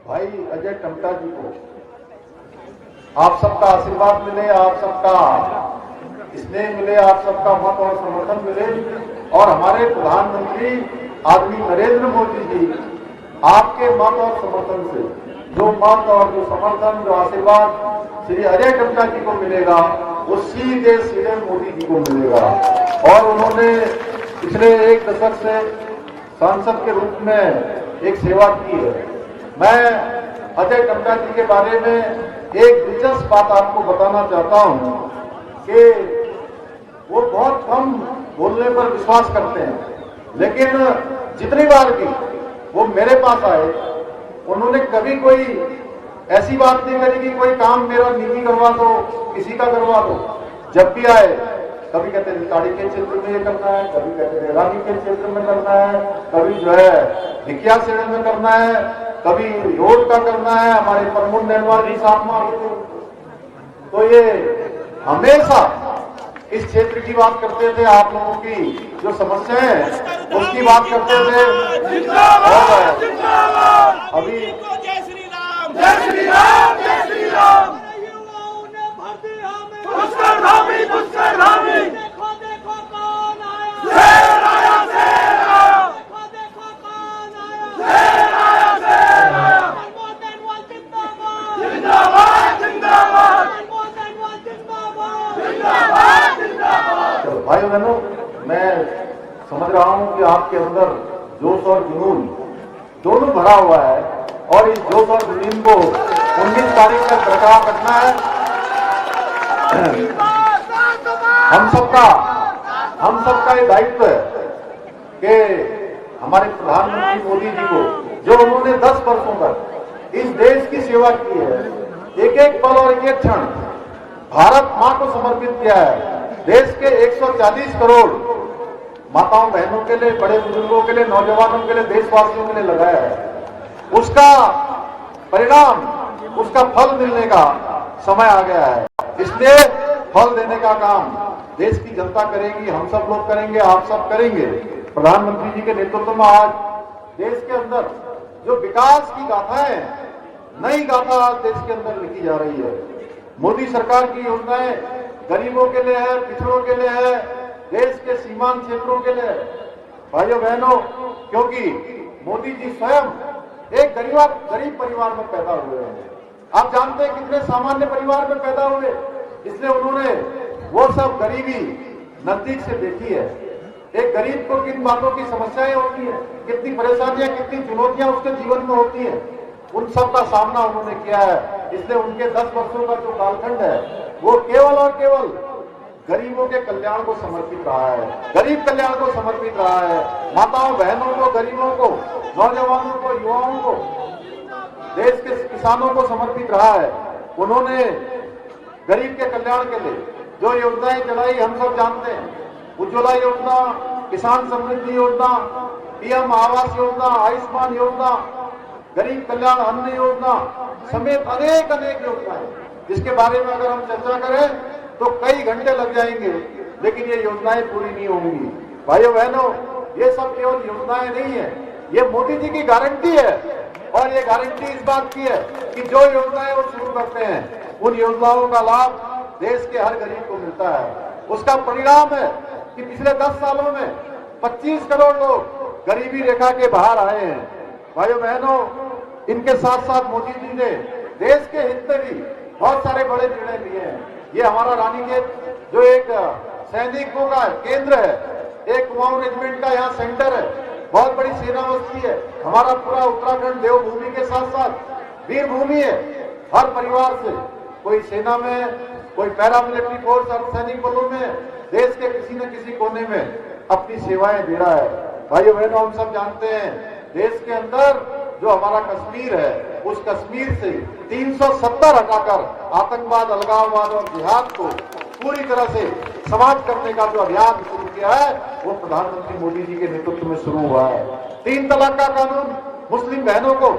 भाई अजय टम्टा जी को आप सबका आशीर्वाद मिले, आप सबका स्नेह मिले, आप सबका मत और समर्थन मिले, और हमारे प्रधानमंत्री आदमी नरेंद्र मोदी जी आपके मत और समर्थन से जो मत और जो समर्थन, जो आशीर्वाद श्री अजय टम्टा जी को मिलेगा, वो सीधे सीधे मोदी जी को मिलेगा। और उन्होंने पिछले 1 दशक से सांसद के रूप में एक सेवा की है। मैं अजय टम्टा जी के बारे में एक दिलचस्प बात आपको बताना चाहता हूं कि वो बहुत कम बोलने पर विश्वास करते हैं, लेकिन जितनी बार भी वो मेरे पास आए, उन्होंने कभी कोई ऐसी बात नहीं करी कि कोई काम मेरा निजी करवा दो, किसी का करवा दो। जब भी आए, कभी कहते हैं निताड़ी के क्षेत्र में ये करना है, कभी कहते हैं रानी के क्षेत्र में करना है, कभी जो है भिकिया सेड़ में करना है, कभी रोड का करना है, हमारे प्रमोद नैनवाल जी साथ में आए थे। तो ये हमेशा इस क्षेत्र की बात करते थे, आप लोगों की जो समस्या है उसकी बात करते थे। और अभी जय श्री राम, जय श्री राम, जय श्री राम, देखो देखो कौन आया, शेर आया, शेर आया, देखो देखो कौन आया, शेर आया, शेर आया, प्रमोद नैनवाल जिंदाबाद, जिंदाबाद, जिंदाबाद, प्रमोद नैनवाल जिंदाबाद, जिंदाबाद, जिंदाबाद। तो भाइयों बहनों, मैं समझ रहा हूं कि आपके अंदर जोश और जुनून दोनों भरा हुआ है, और इस जोश और जुनून को 19 तारीख तक बरकरार रखना है। हम सबका ये दायित्व है कि हमारे प्रधानमंत्री मोदी जी को, जो उन्होंने 10 वर्षों तक इस देश की सेवा की है, एक एक पल और एक एक क्षण भारत मां को समर्पित किया है। देश के 140 करोड़ माताओं बहनों के लिए, बड़े बुजुर्गों के लिए, नौजवानों के लिए, देशवासियों के लिए लगाया है। उसका परिणाम, उसका फल मिलने का समय आ गया है। इसलिए फल देने का काम देश की जनता करेगी, हम सब लोग करेंगे, आप सब करेंगे। प्रधानमंत्री जी के नेतृत्व में आज देश के अंदर जो विकास की गाथाएं, नई गाथा आज देश के अंदर लिखी जा रही है। मोदी सरकार की योजनाएं गरीबों के लिए है, पिछड़ों के लिए है, देश के सीमांत क्षेत्रों के लिए। भाइयों बहनों, क्योंकि मोदी जी स्वयं एक गरीब परिवार में पैदा हुए हैं। आप जानते हैं कितने सामान्य परिवार में पैदा हुए, इसलिए उन्होंने वो सब गरीबी नजदीक से देखी है। एक गरीब को किन बातों की समस्याएं होती है, कितनी परेशानियां, कितनी चुनौतियां उसके जीवन में होती है, उन सब का सामना उन्होंने किया है। इसलिए उनके 10 वर्षों का जो कालखंड है वो केवल और केवल गरीबों के कल्याण को समर्पित रहा है, गरीब कल्याण को समर्पित रहा है। माताओं बहनों को, गरीबों को, नौजवानों को, युवाओं को, देश के किसानों को समर्पित रहा है। उन्होंने गरीब के कल्याण के लिए जो योजनाएं चलाई हम सब जानते हैं। उज्ज्वला योजना, किसान समृद्धि योजना, पीएम आवास योजना, आयुष्मान योजना, गरीब कल्याण अन्न योजना समेत अनेक योजनाएं, जिसके बारे में अगर हम चर्चा करें तो कई घंटे लग जाएंगे, लेकिन ये योजनाएं पूरी नहीं होंगी। भाइयों बहनों, ये सब केवल योजनाएं नहीं है, ये मोदी जी की गारंटी है। और ये गारंटी इस बात की है कि जो योजनाएं वो शुरू करते हैं, उन योजनाओं का लाभ देश के हर गरीब को मिलता है। उसका परिणाम है कि पिछले 10 सालों में 25 करोड़ लोग गरीबी रेखा के बाहर आए हैं। भाइयों बहनों, इनके साथ साथ मोदी जी ने देश के हित में भी बहुत सारे बड़े निर्णय लिए हैं। ये हमारा रानीखेत जो एक सैनिकों का केंद्र है, एक कुमाऊं रेजिमेंट का यहाँ सेंटर है, बहुत बड़ी सेना बस्ती है। हमारा पूरा उत्तराखंड देवभूमि के साथ साथ वीर भूमि है। हर परिवार से कोई सेना में, कोई पैरामिलिट्री फोर्स, अर्धसैनिक बलों में, देश के किसी न किसी कोने में अपनी सेवाएं दे रहा है। भाइयों बहनों, हम सब जानते हैं देश के अंदर जो हमारा कश्मीर है, उस कश्मीर से 370 हटाकर आतंकवाद, अलगाववाद और जिहाद को पूरी तरह से समाप्त करने का जो अभियान शुरू किया है, वो प्रधानमंत्री मोदी जी के नेतृत्व में शुरू हुआ है। 3 तलाक का कानून, मुस्लिम बहनों को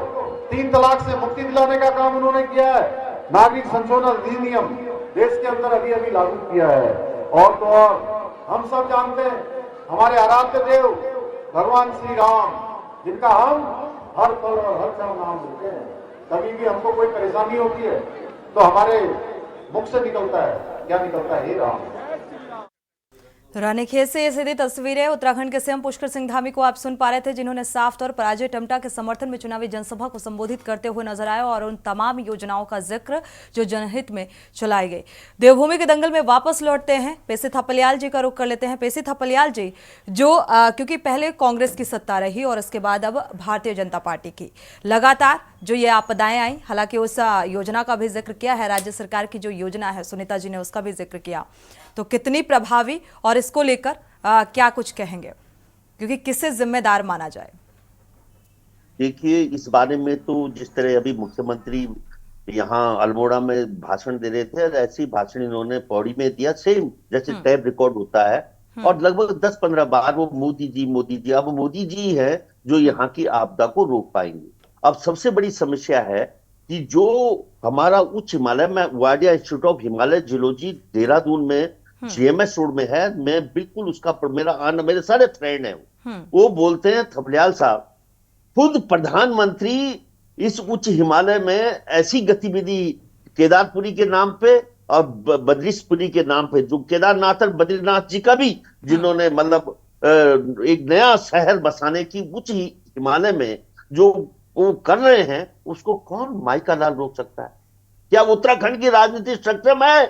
3 तलाक से मुक्ति दिलाने का काम उन्होंने किया है। नागरिक संशोधन अधिनियम देश के अंदर अभी अभी लागू किया है। और तो और हम सब जानते हैं हमारे आराध्य देव भगवान श्री राम, जिनका हम हर पल और हर क्षण नाम लेते हैं। कभी भी हमको कोई परेशानी होती है तो हमारे मुख से निकलता है, क्या निकलता है? हे राम। रानीखेत से ये सीधी तस्वीरें उत्तराखंड के सीएम पुष्कर सिंह धामी को आप सुन पा रहे थे, जिन्होंने साफ तौर पर अजय टम्टा के समर्थन में चुनावी जनसभा को संबोधित करते हुए नजर आए और उन तमाम योजनाओं का जिक्र जो जनहित में चलाई गई। देवभूमि के दंगल में वापस लौटते हैं, पेशी थपलियाल जी का रुख कर लेते हैं। पेशी थपलियाल जी, जो क्योंकि पहले कांग्रेस की सत्ता रही और उसके बाद अब भारतीय जनता पार्टी की, लगातार जो ये आपदाएं आई, हालांकि उस योजना का भी जिक्र किया है, राज्य सरकार की जो योजना है सुनीता जी ने उसका भी जिक्र किया, तो कितनी प्रभावी और इसको लेकर क्या कुछ कहेंगे, क्योंकि किसे जिम्मेदार माना जाए? देखिए, इस बारे में तो जिस तरह अभी मुख्यमंत्री यहाँ अल्मोड़ा में भाषण दे रहे थे, ऐसी भाषण इन्होंने पौड़ी में दिया, सेम जैसे टैप रिकॉर्ड होता है। और लगभग 10-15 बार वो मोदी जी। अब मोदी जी है जो यहाँ की आपदा को रोक पाएंगे। अब सबसे बड़ी समस्या है कि जो हमारा उच्च हिमालय में Wadia institute of Himalaya geology Dehradun में GMS रोड में है, मैं बिल्कुल उसका मेरे सारे फ्रेंड हैं, वो बोलते हैं थपलियाल साहब, खुद प्रधानमंत्री इस उच्च हिमालय में ऐसी गतिविधि केदारपुरी के नाम पे और बद्रीशपुरी के नाम पे, जो केदारनाथ और बद्रीनाथ जी का भी जिन्होंने मतलब एक नया शहर बसाने की उच्च हिमालय में जो वो कर रहे हैं, उसको कौन माइका लाल रोक सकता है? क्या उत्तराखंड की राजनीतिक स्ट्रक्चर में है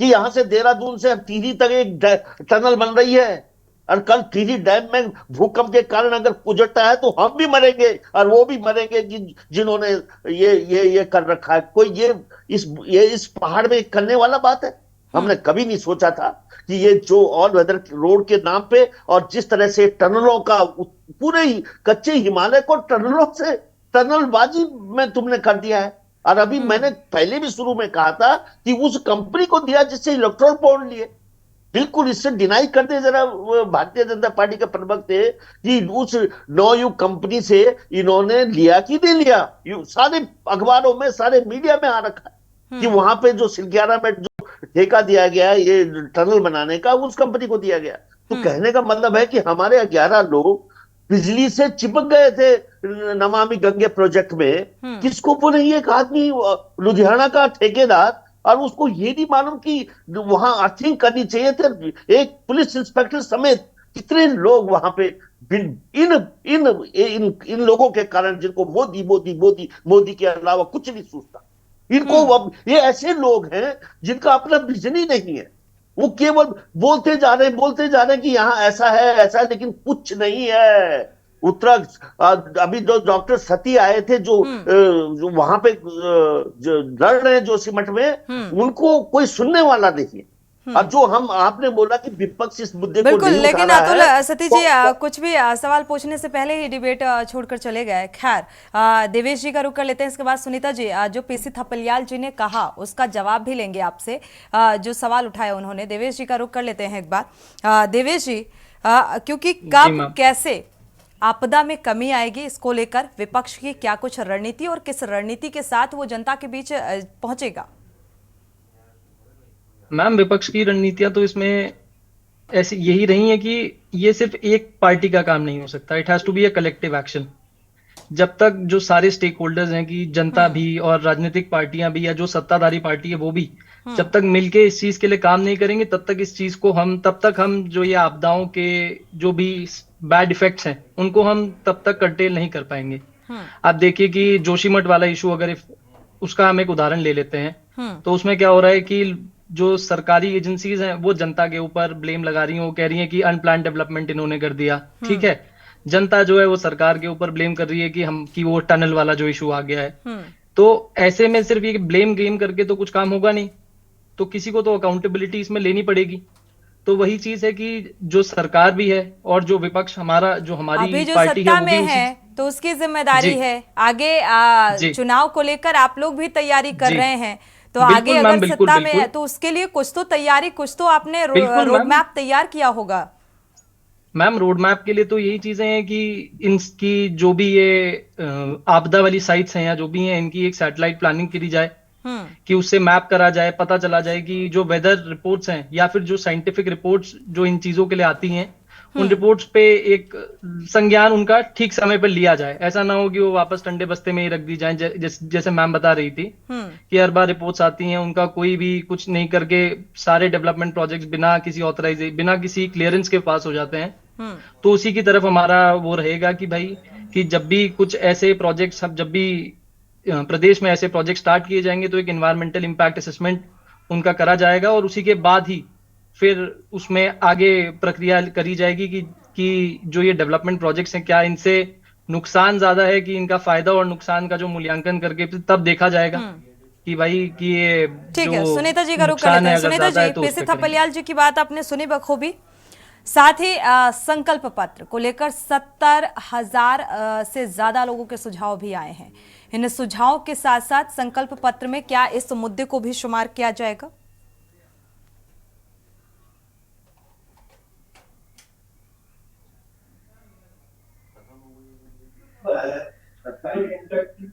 कि यहां से देहरादून से टिहरी तक एक टनल बन रही है और कल टिहरी डैम में भूकंप के कारण अगर पुजटता है तो हम भी मरेंगे और वो भी मरेंगे जिन्होंने ये कर रखा है। कोई ये इस पहाड़ में करने वाला बात है? हमने कभी नहीं सोचा था कि ये जो ऑल वेदर रोड के नाम पे और जिस तरह से टनलों का पूरे ही कच्चे हिमालय को टनलों से टनलबाजी में तुमने कर दिया है। और अभी मैंने पहले भी शुरू में कहा था कि उस कंपनी को दिया जिससे इलेक्ट्रॉन बॉन्ड लिए, बिल्कुल इससे डिनाई कर दे जरा भारतीय जनता पार्टी के प्रवक्ता थे कि उस नौयुग कंपनी से इन्होंने लिया कि नहीं लिया। सारे अखबारों में, सारे मीडिया में आ रखा है कि वहां पे जो सिलग्यारा में जो ठेका दिया गया ये टनल बनाने का, उस कंपनी को दिया गया। तो कहने का मतलब है कि हमारे 11 लोग बिजली से चिपक गए थे नमामि गंगे प्रोजेक्ट में। किसको बोले? एक आदमी लुधियाना का ठेकेदार, और उसको ये नहीं मालूम कि वहां अर्थिंग करनी चाहिए थे। एक पुलिस इंस्पेक्टर समेत कितने लोग वहां पे इन लोगों के कारण, जिनको मोदी मोदी मोदी मोदी के अलावा कुछ नहीं सोचता, इनको अब ये ऐसे लोग हैं जिनका अपना विजन ही नहीं है। वो केवल बोलते जा रहे हैं कि यहाँ ऐसा है, लेकिन कुछ नहीं है। अभी जो डॉक्टर सती आए थे जो वहां पे जो लड़ रहे हैं जोशीमठ में, उनको कोई सुनने वाला नहीं है। और जो हम आपने बोला कि विपक्ष इस मुद्दे को बिल्कुल, नहीं लेकिन उठा रहा अतुल है, सतीश जी कुछ भी सवाल पूछने से पहले ही डिबेट छोड़कर चले गए। खैर, देवेश जी का रुख कर लेते हैं, इसके बाद सुनीता जी जो पीसी थपलियाल जी ने कहा उसका जवाब भी लेंगे आपसे, जो सवाल उठाया उन्होंने। देवेश जी का रुख कर लेते हैं एक बार। देवेश जी, क्योंकि कब कैसे आपदा में कमी आएगी, इसको लेकर विपक्ष की क्या कुछ रणनीति और किस रणनीति के साथ वो जनता के बीच पहुंचेगा? मैम, विपक्ष की रणनीतियां तो इसमें ऐसी यही रही है कि ये सिर्फ एक पार्टी का काम नहीं हो सकता, it has to be a collective action. जब तक जो सारे स्टेक होल्डर्स हैं, कि जनता भी और राजनीतिक पार्टियां भी या जो सत्ताधारी पार्टी है वो भी, जब तक मिलके इस चीज के लिए काम नहीं करेंगे तब तक हम जो ये आपदाओं के जो भी बैड इफेक्ट्स हैं उनको हम तब तक कर्टेल नहीं कर पाएंगे। आप देखिए कि जोशीमठ वाला इशू, अगर उसका हम एक उदाहरण ले लेते हैं तो उसमें क्या हो रहा है कि जो सरकारी एजेंसीज हैं वो जनता के ऊपर ब्लेम लगा रही हैं, वो कह रही हैं कि अनप्लान डेवलपमेंट इन्होंने कर दिया, ठीक है। जनता जो है वो सरकार के ऊपर ब्लेम कर रही है कि वो टनल वाला जो इशू आ गया है। तो ऐसे में सिर्फ ये ब्लेम गेम करके तो कुछ काम होगा नहीं, तो किसी को तो अकाउंटेबिलिटी इसमें लेनी पड़ेगी। तो वही चीज है कि जो सरकार भी है और जो विपक्ष हमारी अभी जो पार्टी सत्ता है, में है तो उसकी जिम्मेदारी है। आगे चुनाव को लेकर आप लोग भी तैयारी कर रहे हैं, तो आगे अगर सत्ता में है तो उसके लिए कुछ तो तैयारी, कुछ तो आपने रोड मैप तैयार किया होगा। मैम, रोड मैप के लिए तो यही चीजें हैं कि इनकी जो भी ये आपदा वाली साइट्स हैं या जो भी हैं, इनकी एक सैटेलाइट प्लानिंग करी जाए, कि उससे मैप करा जाए, पता चला जाए कि जो वेदर रिपोर्ट्स हैं या फिर जो साइंटिफिक रिपोर्ट्स जो इन चीजों के लिए आती हैं, उन रिपोर्ट्स पे एक संज्ञान उनका ठीक समय पर लिया जाए। ऐसा ना हो कि वो वापस ठंडे बस्ते में ही रख दी जाए, जैसे मैम बता रही थी कि हर बार रिपोर्ट्स आती हैं, उनका कोई भी कुछ नहीं करके सारे डेवलपमेंट प्रोजेक्ट्स बिना किसी ऑथराइजेशन, बिना किसी क्लियरेंस के पास हो जाते हैं। तो उसी की तरफ हमारा वो रहेगा कि भाई, कि जब भी कुछ ऐसे प्रोजेक्ट्स, जब भी प्रदेश में ऐसे प्रोजेक्ट स्टार्ट किए जाएंगे तो एक एनवायरमेंटल इम्पैक्ट असेसमेंट उनका करा जाएगा, और उसी के बाद ही फिर उसमें आगे प्रक्रिया करी जाएगी कि जो ये डेवलपमेंट प्रोजेक्ट्स हैं, क्या इनसे नुकसान ज्यादा है कि इनका फायदा, और नुकसान का जो मूल्यांकन करके तब देखा जाएगा कि भाई कि ये ठीक है। सुनीता जी का रुख कर लेते हैं। सुनीता जी, पीसी थपलियाल जी की बात आपने सुनी बखूबी, साथ ही संकल्प पत्र को लेकर 70,000 से ज्यादा लोगों के सुझाव भी आए हैं। इन सुझावों के साथ साथ संकल्प पत्र में क्या इस मुद्दे को भी शुमार किया जाएगा?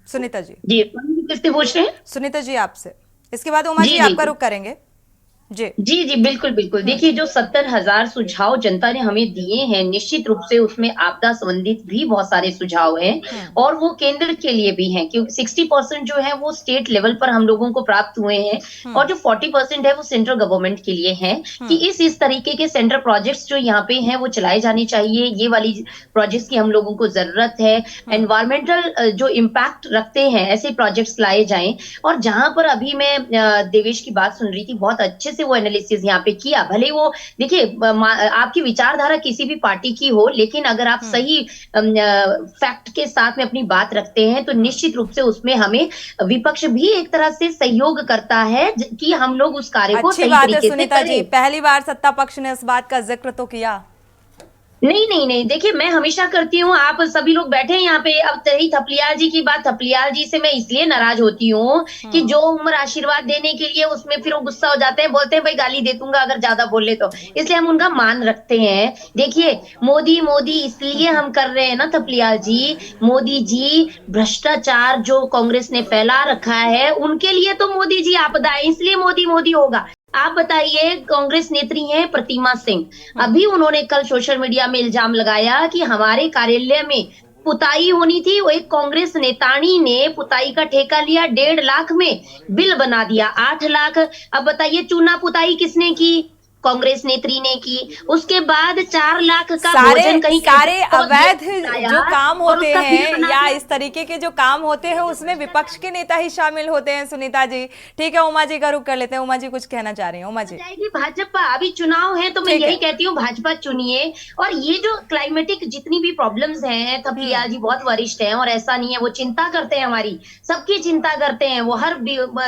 सुनीता जी किससे पूछ रहे हैं? सुनीता जी आपसे, इसके बाद उमा जी आपका रुख करेंगे। जी बिल्कुल। देखिए, जो 70,000 सुझाव जनता ने हमें दिए हैं, निश्चित रूप से उसमें आपदा संबंधित भी बहुत सारे सुझाव हैं, और वो केंद्र के लिए भी हैं, क्योंकि 60% जो है वो स्टेट लेवल पर हम लोगों को प्राप्त हुए हैं, और जो 40% है वो सेंट्रल गवर्नमेंट के लिए है, कि इस तरीके के सेंट्रल प्रोजेक्ट्स जो यहाँ पे हैं वो चलाए जाने चाहिए। ये वाली प्रोजेक्ट्स की हम लोगों को जरूरत है। एनवायरमेंटल जो इम्पैक्ट रखते हैं ऐसे प्रोजेक्ट्स लाए जाएं। और जहां पर अभी मैं देवेश की बात सुन रही थी, बहुत अच्छे से वो एनालिसिस यहाँ पे किया। भले वो देखिए, आपकी विचारधारा किसी भी पार्टी की हो, लेकिन अगर आप सही फैक्ट के साथ में अपनी बात रखते हैं तो निश्चित रूप से उसमें हमें विपक्ष भी एक तरह से सहयोग करता है कि हम लोग उस कार्य को सही तरीके से करें। पहली बार सत्ता पक्ष ने इस बात का जिक्र तो किया। नहीं, देखिए, मैं हमेशा करती हूँ। आप सभी लोग बैठे हैं यहाँ पे। अब रही थपलियाल जी की बात, थपलियाल जी से मैं इसलिए नाराज होती हूँ कि जो उम्र आशीर्वाद देने के लिए, उसमें फिर वो गुस्सा हो जाते हैं, बोलते हैं भाई गाली दे दूंगा अगर ज्यादा बोल ले तो, इसलिए हम उनका मान रखते हैं। देखिए, मोदी इसलिए हम कर रहे हैं ना थपलियाल जी, मोदी जी भ्रष्टाचार जो कांग्रेस ने फैला रखा है उनके लिए तो मोदी जी आपदा है, इसलिए मोदी होगा। आप बताइए, कांग्रेस नेत्री हैं प्रतिमा सिंह, अभी उन्होंने कल सोशल मीडिया में इल्जाम लगाया कि हमारे कार्यालय में पुताई होनी थी, वो एक कांग्रेस नेतानी ने पुताई का ठेका लिया, 1.5 लाख में बिल बना दिया 8 लाख। अब बताइए, चूना पुताई किसने की? कांग्रेस नेत्री ने की। उसके बाद 4 लाख का सारे भोजन कहीं सारे तो अवैध ये जो काम और होते उसका बिल हैं बना या दिया। इस तरीके के जो काम होते हैं उसमें विपक्ष के नेता ही शामिल होते हैं। सुनीता जी, ठीक है, उमा जी का रुख कर लेते हैं। उमा जी कुछ कहना चाह रही हैं। उमा जी। जाएगी भाजपा, अभी चुनाव है तो मैं ठीक है। यही कहती हूँ भाजपा चुनिए। और ये जो क्लाइमेटिक जितनी भी प्रॉब्लम्स हैं, थपलियाल जी बहुत वरिष्ठ हैं और ऐसा नहीं है, वो चिंता करते हैं, हमारी सबकी चिंता करते हैं, वो हर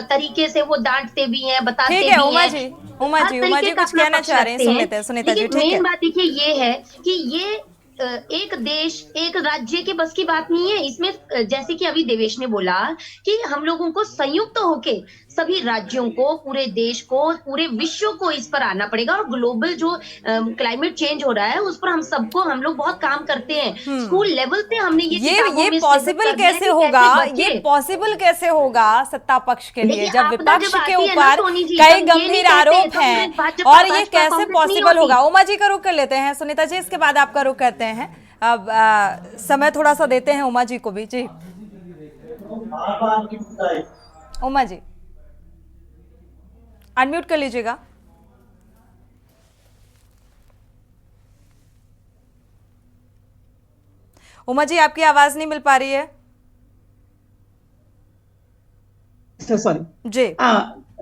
तरीके से वो डांटते भी हैं, बताते ठीक भी है उमा हैं। जी, उमा हर जी तरीके का कुछ अपना कहना पक्ष चाह रहे हैं, रखते सुन हैं। लेते हैं सुनीता जी। लेकिन ठीक है, मेन बात देखिए ये है कि ये एक देश एक राज्य के बस की बात नहीं है इसमें। जैसे कि अभी देवेश ने बोला कि हम लोगों को संयुक्त होके सभी राज्यों को, पूरे देश को, पूरे विश्व को इस पर आना पड़ेगा। और ग्लोबल जो क्लाइमेट चेंज हो रहा है उस पर हम लोग बहुत काम करते हैं। स्कूल लेवल से हमने ये किताबों ये में पॉसिबल कर दिया है कैसे कि होगा? बचे। ये पॉसिबल कैसे होगा सत्ता पक्ष के लिए, देखिए, जब आपदा विपक्ष जब के आती है ना ऊपर सोनी जी, कई तब ये नहीं गंभीर कहते आरोप कांग्रेस हैं, भाजपा, और ये भाजपा कैसे कांग्रेस नहीं पॉसिबल होती। होगा? उमा जी का रुख कर लेते हैं सुनीता जी, इसके बाद आपका रुख करते हैं। अब समय थोड़ा सा देते हैं उमा जी को भी। जी उमा जी, अनम्यूट कर लीजिएगा। उमा जी, आपकी आवाज नहीं मिल पा रही है। सॉरी जी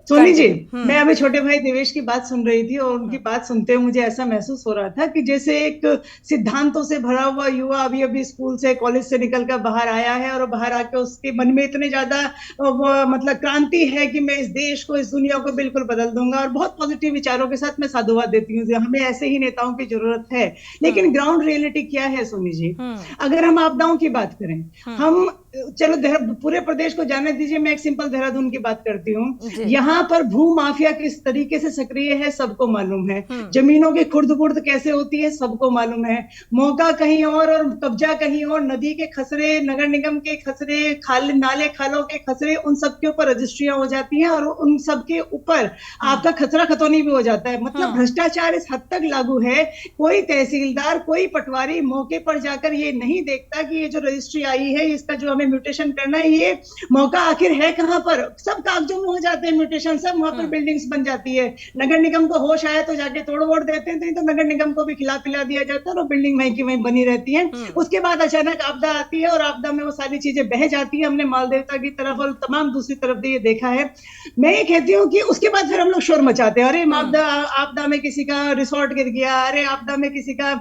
सोनी जी, मैं अभी छोटे भाई देवेश की बात सुन रही थी और उनकी बात सुनते हुए मुझे ऐसा महसूस हो रहा था कि जैसे एक सिद्धांतों से भरा हुआ युवा अभी अभी स्कूल से, कॉलेज से निकल कर बाहर आया है और बाहर आके उसके मन में इतने ज्यादा मतलब क्रांति है कि मैं इस देश को, इस दुनिया को बिल्कुल बदल दूंगा, और बहुत पॉजिटिव विचारों के साथ मैं साधुवाद देती हूँ। हमें ऐसे ही नेताओं की जरूरत है। लेकिन ग्राउंड रियलिटी क्या है सोनी जी? अगर हम आपदाओं की बात करें, हम चलो पूरे प्रदेश को जाने दीजिए, मैं एक सिंपल देहरादून की बात करती हूँ। यहाँ पर भू माफिया किस तरीके से सक्रिय है सबको मालूम है। जमीनों की खुर्द-बुर्द कैसे होती है सबको मालूम है। मौका कहीं और कब्जा कहीं और, नदी के खसरे, नगर निगम के खसरे, नाले खालों के खसरे, उन सब के ऊपर रजिस्ट्रियां हो जाती हैं और उन सब के ऊपर आपका खतरा खतौनी भी हो जाता है। मतलब भ्रष्टाचार इस हद तक लागू है, कोई तहसीलदार, कोई पटवारी मौके पर जाकर ये नहीं देखता कि ये जो रजिस्ट्री आई है, इसका जो हमें म्यूटेशन करना है, ये मौका आखिर है कहां पर। सब कागजों में हो जाते हैं म्यूटेशन, सब वहां पर बिल्डिंग्स बन जाती है। नगर निगम को होश आया तो जाके तोड़ वोड़ देते हैं, नहीं तो नगर निगम को भी खिला पिला दिया जाता है और बिल्डिंग वहीं की वहीं बनी रहती है। उसके बाद अचानक आपदा आती है और आपदा में वो सारी चीजें बह जाती है। हमने मालदेवता की तरफ और तमाम दूसरी तरफ भी ये देखा है। मैं ये कहती हूँ कि उसके बाद फिर हम लोग शोर मचाते हैं, अरे आपदा में किसी का रिसोर्ट गिर गया, अरे आपदा में किसी का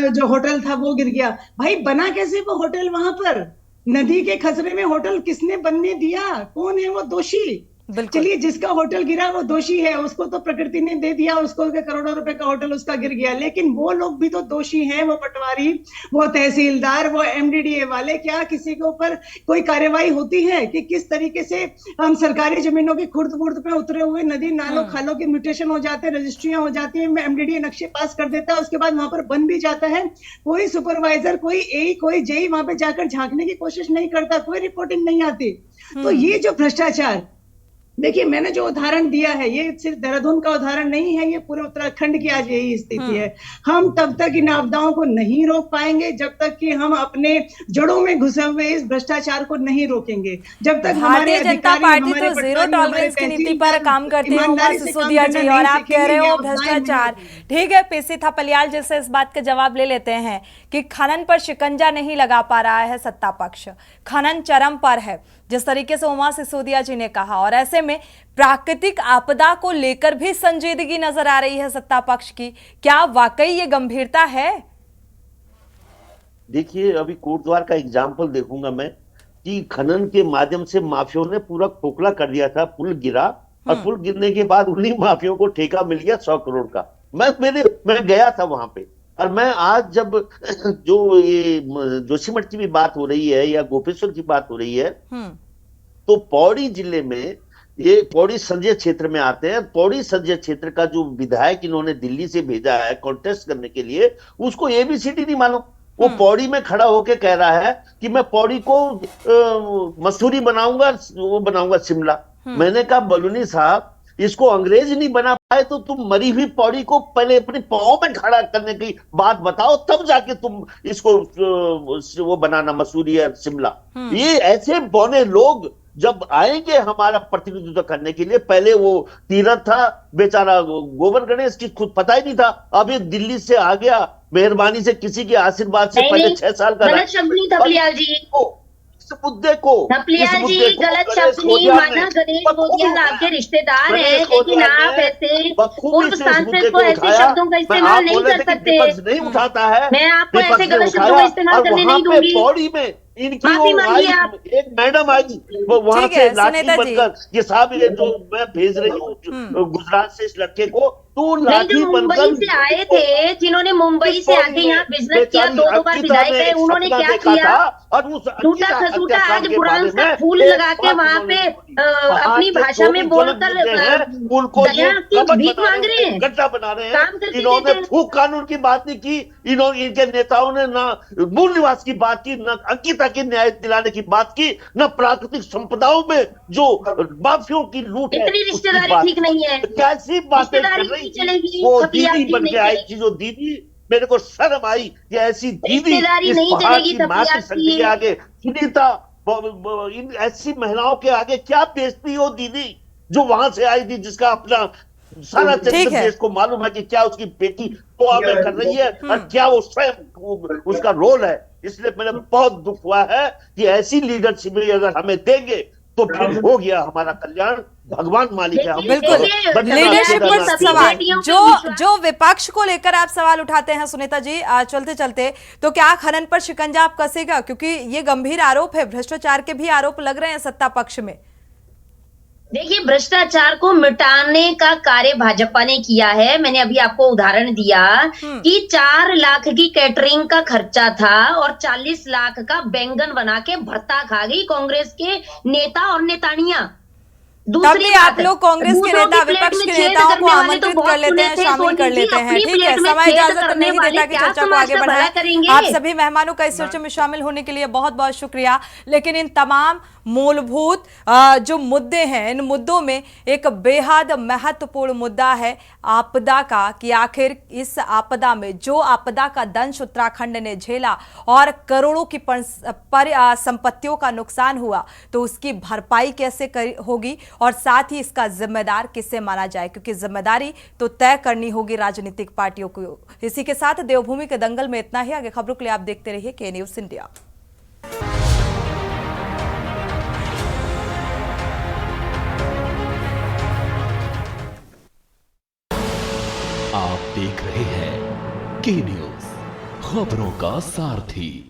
जो होटल था वो गिर गया। भाई बना कैसे वो होटल वहां पर? नदी के खसरे में होटल किसने बनने दिया? कौन है वो दोषी? चलिए, जिसका होटल गिरा वो दोषी है, उसको तो प्रकृति ने दे दिया, उसको करोड़ों रुपए का होटल उसका गिर गया, लेकिन वो लोग भी तो दोषी हैं, वो पटवारी, वो तहसीलदार, वो एमडीडीए वाले। क्या किसी के ऊपर कोई कार्यवाही होती है कि किस तरीके से हम सरकारी जमीनों की खुर्द-बुर्द पे उतरे हुए नदी नालों खालों के म्यूटेशन हो जाते हैं, रजिस्ट्रियां हो जाती है, एमडीडीए नक्शे पास कर देता है, उसके बाद वहां पर बन भी जाता है। कोई सुपरवाइजर, कोई एई, कोई जेई वहां पे जाकर झांकने की कोशिश नहीं करता, कोई रिपोर्टिंग नहीं आती। तो ये जो भ्रष्टाचार, देखिए मैंने जो उदाहरण दिया है ये सिर्फ देहरादून का उदाहरण नहीं है, ये पूरे उत्तराखंड की आज यही स्थिति है। हम तब तक इन आपदाओं को नहीं रोक पाएंगे जब तक कि हम अपने जड़ों में घुसे हुए इस भ्रष्टाचार को नहीं रोकेंगे। जब तक भारतीय जनता पार्टी तो जीरो टॉलरेंस की नीति पर काम करती है उमा सिसोदिया जी, और आप कह रहे हो भ्रष्टाचार। ठीक है, पीसी थपलियाल जैसे इस बात का जवाब ले लेते हैं कि खनन पर शिकंजा नहीं लगा पा रहा है सत्ता पक्ष, खनन चरम पर है, जिस तरीके से उमा सिसोदिया जी ने कहा। और ऐसे में प्राकृतिक आपदा को लेकर भी संजीदगी नजर आ रही है सत्ता पक्ष की। क्या वाकई ये गंभीरता है? देखिए, अभी कोटद्वार का एग्जाम्पल देखूंगा मैं कि खनन के माध्यम से माफियों ने पूरा खोखला कर दिया था। पुल गिरा और पुल गिरने के बाद उन्हीं माफियों को ठेका मिल गया 100 करोड़ का। मैं गया था वहां पे, और मैं आज जब जो ये जोशीमठ की भी बात हो रही है या गोपेश्वर की बात हो रही है, तो पौड़ी जिले में, ये पौड़ी संसदीय क्षेत्र में आते हैं, पौड़ी संसदीय क्षेत्र का जो विधायक इन्होंने दिल्ली से भेजा है कॉन्टेस्ट करने के लिए, उसको एबीसीडी नहीं मालूम। वो पौड़ी में खड़ा होके कह रहा है कि मैं पौड़ी को मसूरी बनाऊंगा, वो बनाऊंगा शिमला। मैंने कहा बलूनी साहब, इसको अंग्रेज नहीं बना पाए तो तुम मरी हुई पौड़ी को पहले अपने पांव में खड़ा करने की बात बताओ, तब जाके तुम इसको वो बनाना मसूरी या शिमला। ये ऐसे बौने लोग जब आएंगे हमारा प्रतिनिधित्व करने के लिए, पहले वो तीरथ था बेचारा, गोबर गणेश की खुद पता ही नहीं था, अभी दिल्ली से आ गया मेहरबानी से, किसी के आशीर्वाद से, पहले 6 साल का गलत शब्द नहीं था प्रियाल जी, इस मुद्दे को गलत शब्द नहीं माना। गणेश गोदियाल आपके रिश्तेदार हैं, लेकिन आप ऐसे पूर्व सांसद को ऐसे शब्दों का इस्तेमाल नहीं कर सकते। नहीं उठाता है, मैं आपको ऐसे गलत शब्दों का इस्तेमाल करने नहीं दूंगी। पौड़ी में इनकी माफी मांगिए आप। एक मैडम आई वो वहां से लाठी बनकर, ये साहब ये जो मैं भेज रही हूँ गुजरात से इस लड़के को, तो लाठी बनकर मुंबई से आए थे, जिन्होंने मुंबई से आके यहाँ बिजनेस किया, 2 बार विधायक है, उन्होंने क्या किया, और उस टूटा खसूटा आज बुरान सा फूल लगा के वहाँ पे अपनी भाषा में बोलकर भीख मांग रहे हैं, गड्ढा बना रहे हैं। इन्होंने फूक कानून की बात नहीं की, इन्होंने इनके नेताओं ने ना मूल निवास की बात की, न अंकिता की न्याय दिलाने की बात की, न प्राकृतिक संपदाओं में जो माफियों की लूट है इतनी रिश्तेदारी ठीक नहीं है। कैसी बातें कर रही चलेगी, वो दीदी बन के आई थी, जो दीदी, मेरे को शर्म आई कि ऐसी दीदी इस पहाड़ की मातृशक्ति के आगे, सुनीता, ऐसी महिलाओं के आगे क्या बेइज्जती हो दीदी, जो वहां से आई थी, जिसका अपना सारा चरित्र देश को मालूम है कि क्या उसकी बेटी गोवा में कर रही है और क्या वो स्वयं उसका रोल है। इसलिए मेरा बहुत दुख हुआ है कि ऐसी लीडरशिप अगर हमें देंगे तो फिर हो गया हमारा कल्याण, भगवान मालिक है। बिल्कुल, लीडरशिप पर सवाल जो विपक्ष को लेकर आप सवाल उठाते हैं सुनीता जी, चलते चलते, तो क्या खनन पर शिकंजा आप कसेगा, क्योंकि ये गंभीर आरोप है, भ्रष्टाचार के भी आरोप लग रहे हैं सत्ता पक्ष में। देखिए, भ्रष्टाचार को मिटाने का कार्य भाजपा ने किया है। मैंने अभी आपको उदाहरण दिया कि 4 लाख की कैटरिंग का खर्चा था और 40 लाख का बैंगन बना के भरता खा गई कांग्रेस के नेता और नेतानियां। तभी आप लोग कांग्रेस के नेता, विपक्ष के नेताओं को आमंत्रित कर लेते हैं, शामिल कर लेते हैं। ठीक है, समय इजाजत नहीं देता कि चर्चा को आगे बढ़ाएं। आप सभी मेहमानों का इस चर्चा में शामिल होने के लिए बहुत बहुत शुक्रिया। लेकिन इन तमाम मूलभूत जो मुद्दे हैं, इन मुद्दों में एक बेहद महत्वपूर्ण मुद्दा है आपदा का, कि आखिर इस आपदा में जो आपदा का दंश उत्तराखंड ने झेला और करोड़ों की संपत्तियों का नुकसान हुआ, तो उसकी भरपाई कैसे होगी और साथ ही इसका जिम्मेदार किसे माना जाए, क्योंकि जिम्मेदारी तो तय करनी होगी राजनीतिक पार्टियों को। इसी के साथ देवभूमि के दंगल में इतना ही। आगे खबरों के लिए आप देखते रहिए के न्यूज़ इंडिया। आप देख रहे हैं के न्यूज़, खबरों का सारथी।